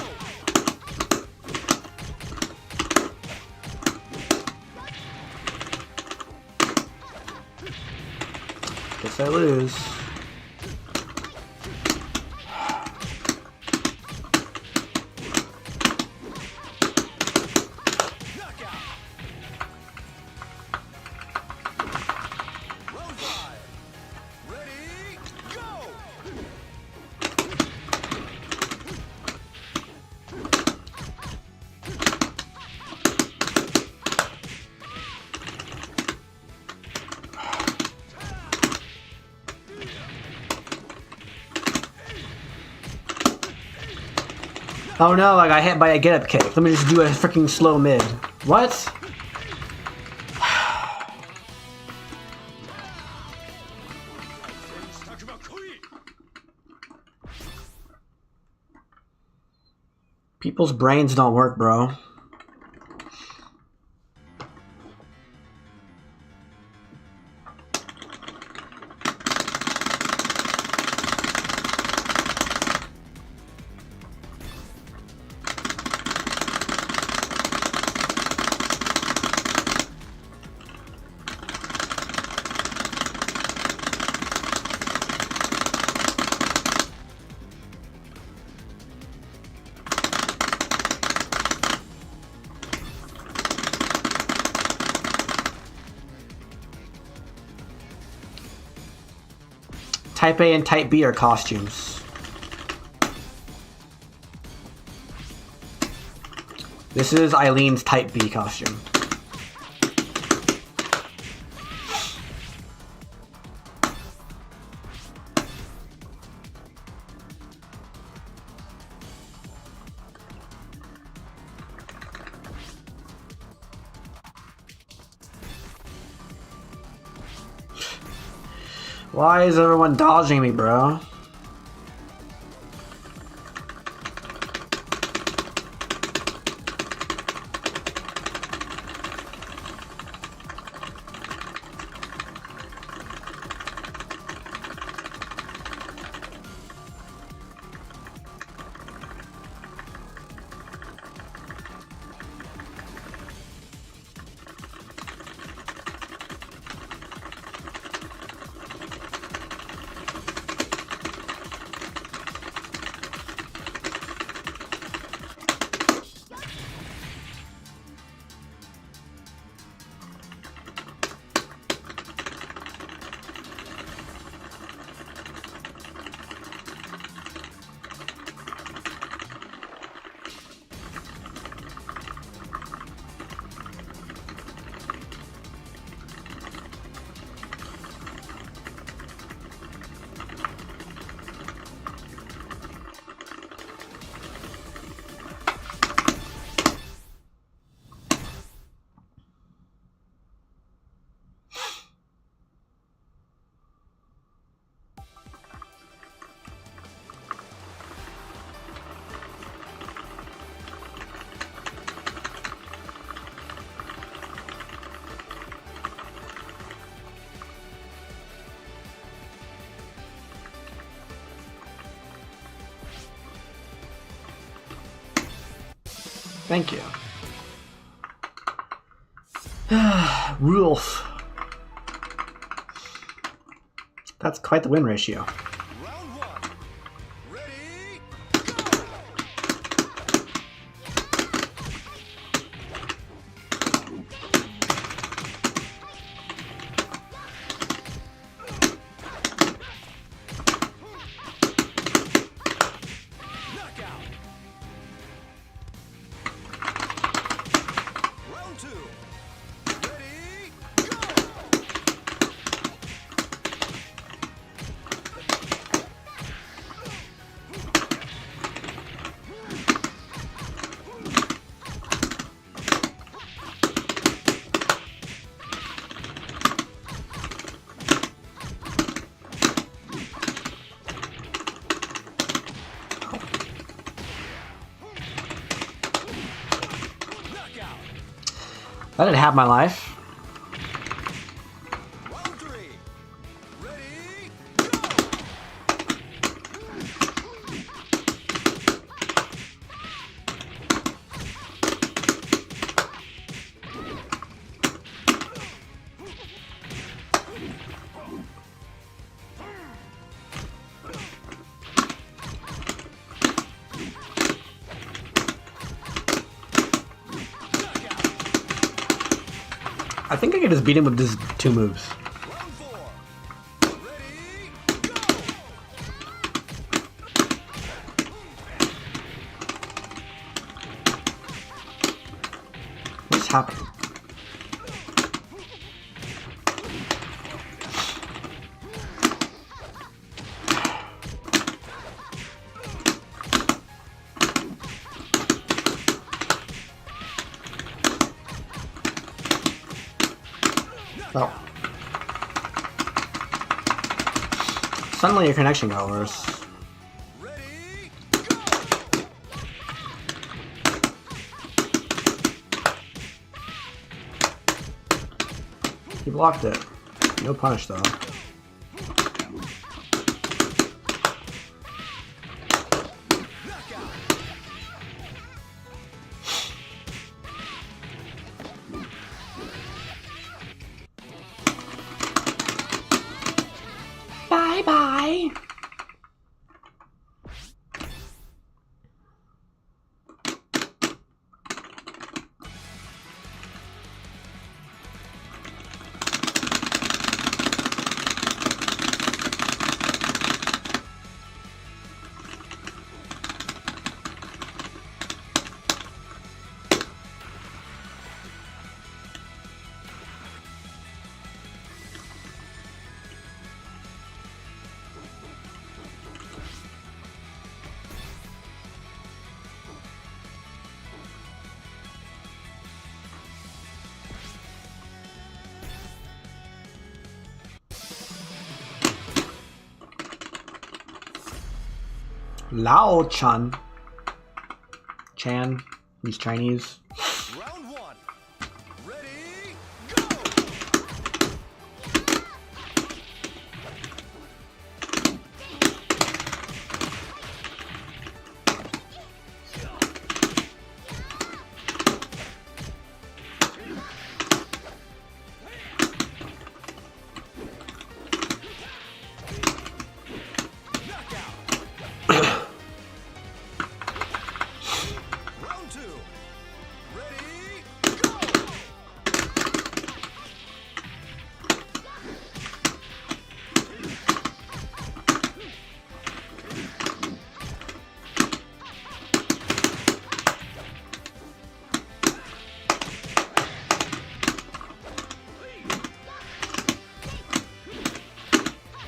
Guess I lose. Knockout. Round 5. Ready, go! Oh no, I got hit by a get up kick. Let me just do a freaking slow mid. What? People's brains don't work, bro. Type A and Type B are costumes. This is Eileen's Type B costume. Why is everyone dodging me, bro? Thank you. Rules. That's quite the win ratio. Round 1. Ready, knockout. Round 2. Ready, go! Let it have my life. Round 3. Ready, I think I could just beat him with just 2 moves. Round 4. Ready, go! What's happening? Oh. Suddenly your connection got worse. Ready, go! He blocked it. No punish though. Knockout! Bye bye. Lao Chan. Chan. He's Chinese. Round 1. Ready, go! Round 2. Ready, go!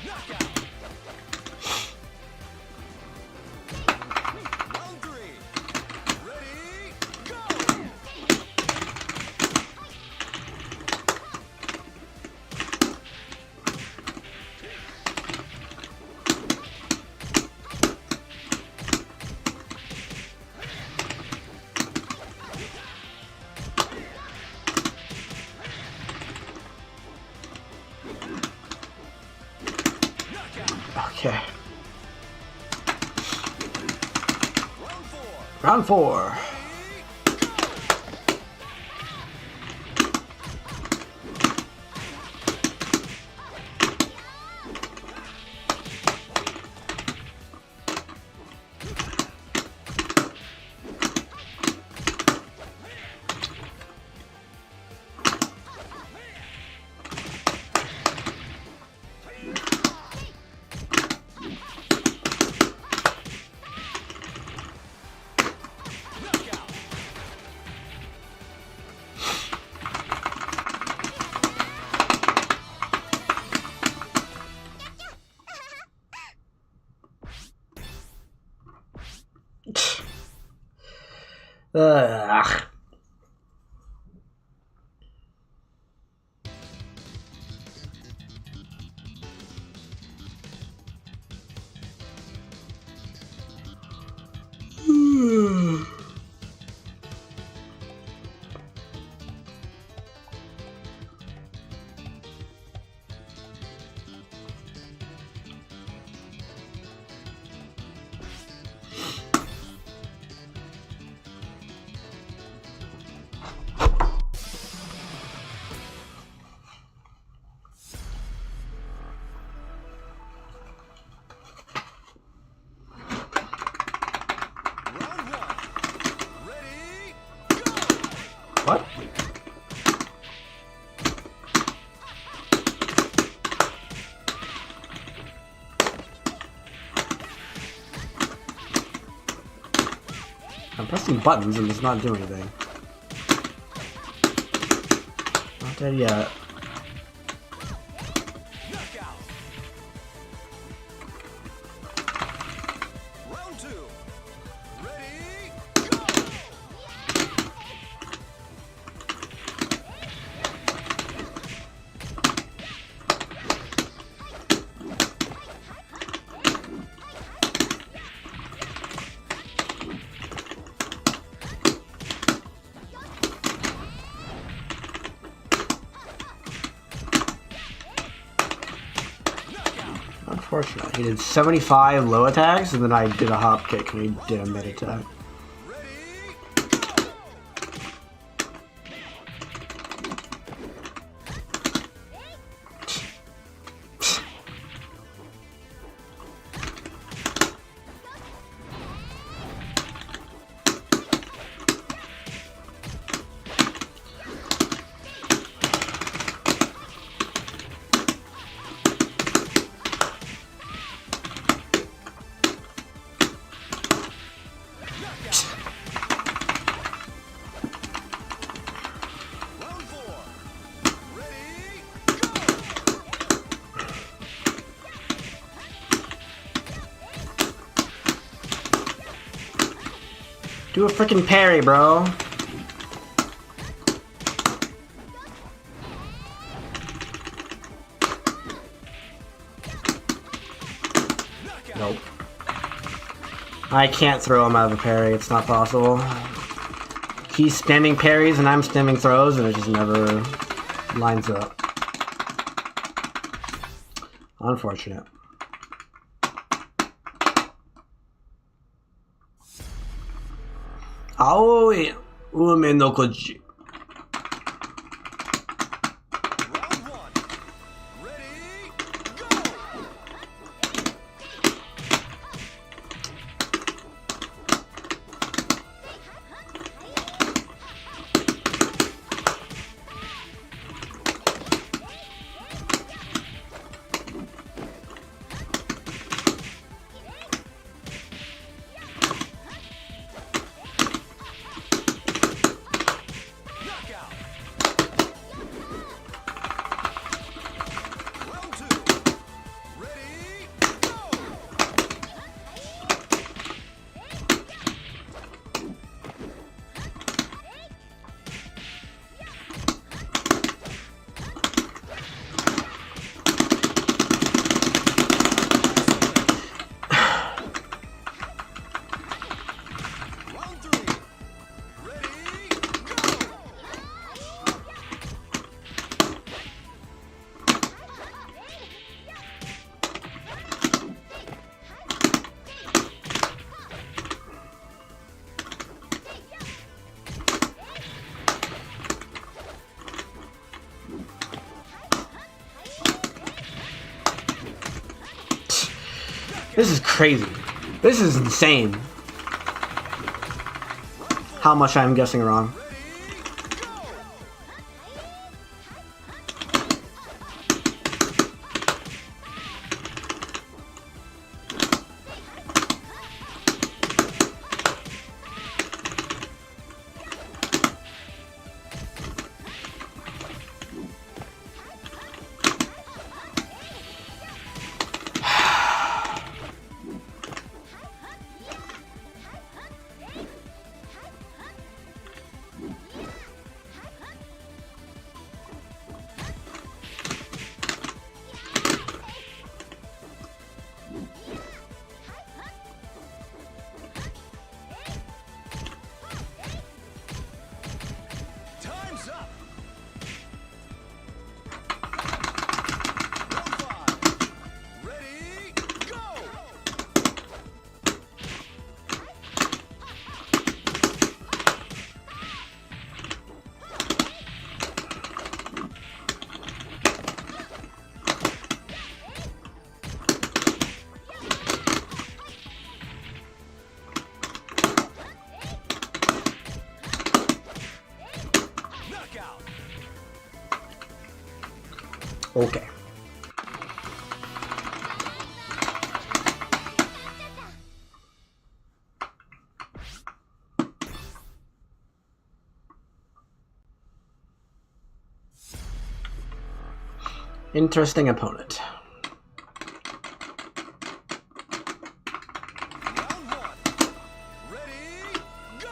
Knockout! Round 3. Ready, go! Knockout! Okay. Round 4. Round 4. Knockout! Ugh. pressing buttons and it's not doing anything. Not dead yet. Knockout. Round 2. Ready, go! Unfortunate. He did 75 low attacks and then I did a hop kick and he did a mid attack. Ready, round 4. Ready, go! Do a freaking parry, bro. Knockout. Nope. I can't throw him out of a parry. It's not possible. He's spamming parries and I'm spamming throws and it just never lines up. Unfortunate. Aoi ume no koji. Round 1. Ready, go! Knockout. Round 2. Ready, go! Round 3. Ready, go! This is crazy. This is insane. How much I'm guessing wrong. Time's up. Round 5. Ready, go! Knockout. Okay. Interesting opponent. Round one. Ready, go!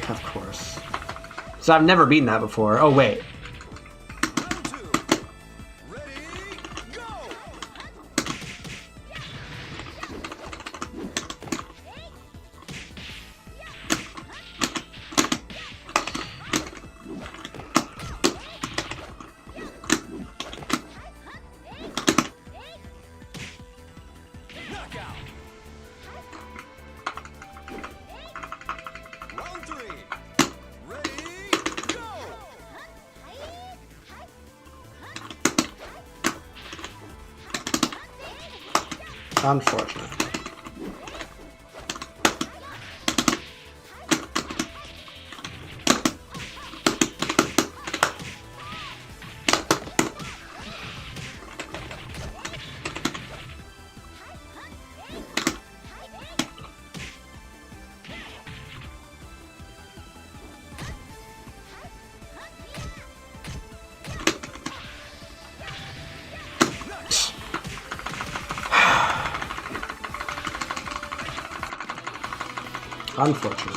Of course. So I've never beaten that before. Oh, wait. Round two. Ready, go! Knockout. Round three. Ready, go! Unfortunate. Unfortunate.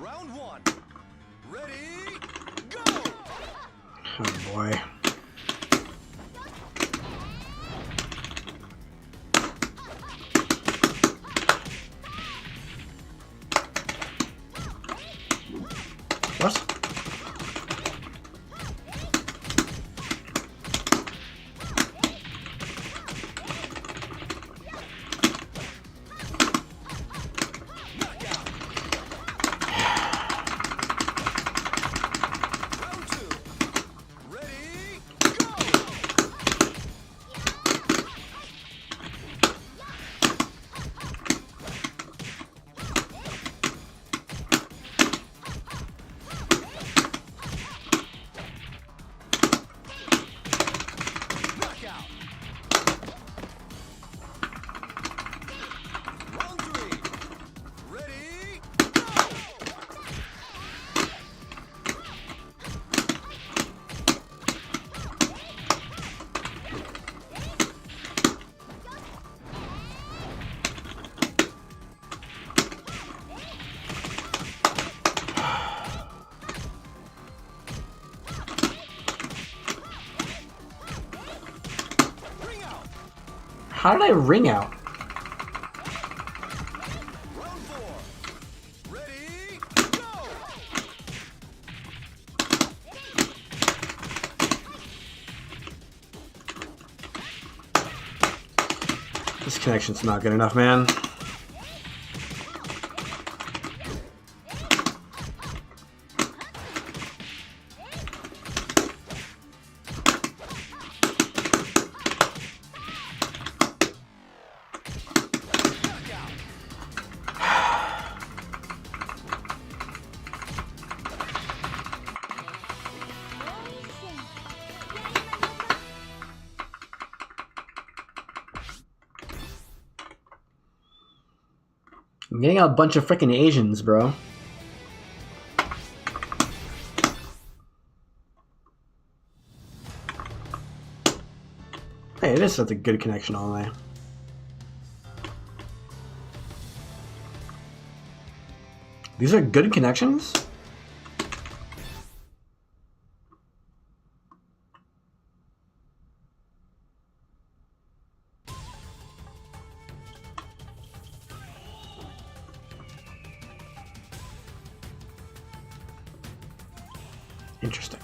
Round one. Ready, go! Oh, boy. What? Knockout. Round two. Ready, go! Knockout. Round three. Ready, go! Ring out. How did I ring out? Round four. Ready, go! This connection's not good enough, man. Knockout. I'm getting a bunch of freaking Asians, bro. Hey, this is a good connection all the way. These are good connections? Interesting.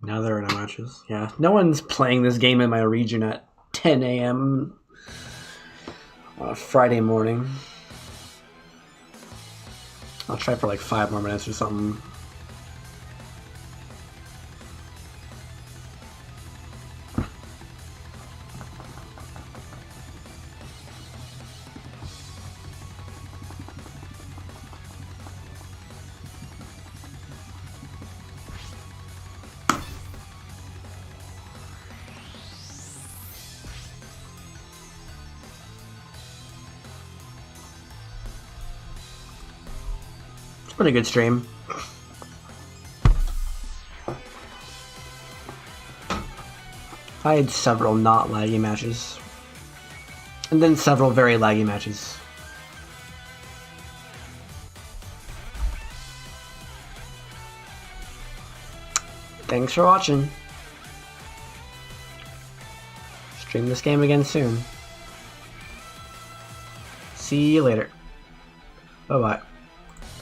Now there are no matches. Yeah, no one's playing this game in my region at 10 a.m. on a Friday morning. I'll try for like 5 more minutes or something. Pretty good stream. I had several not laggy matches. And then several very laggy matches. Thanks for watching. Stream this game again soon. See you later. Bye-bye.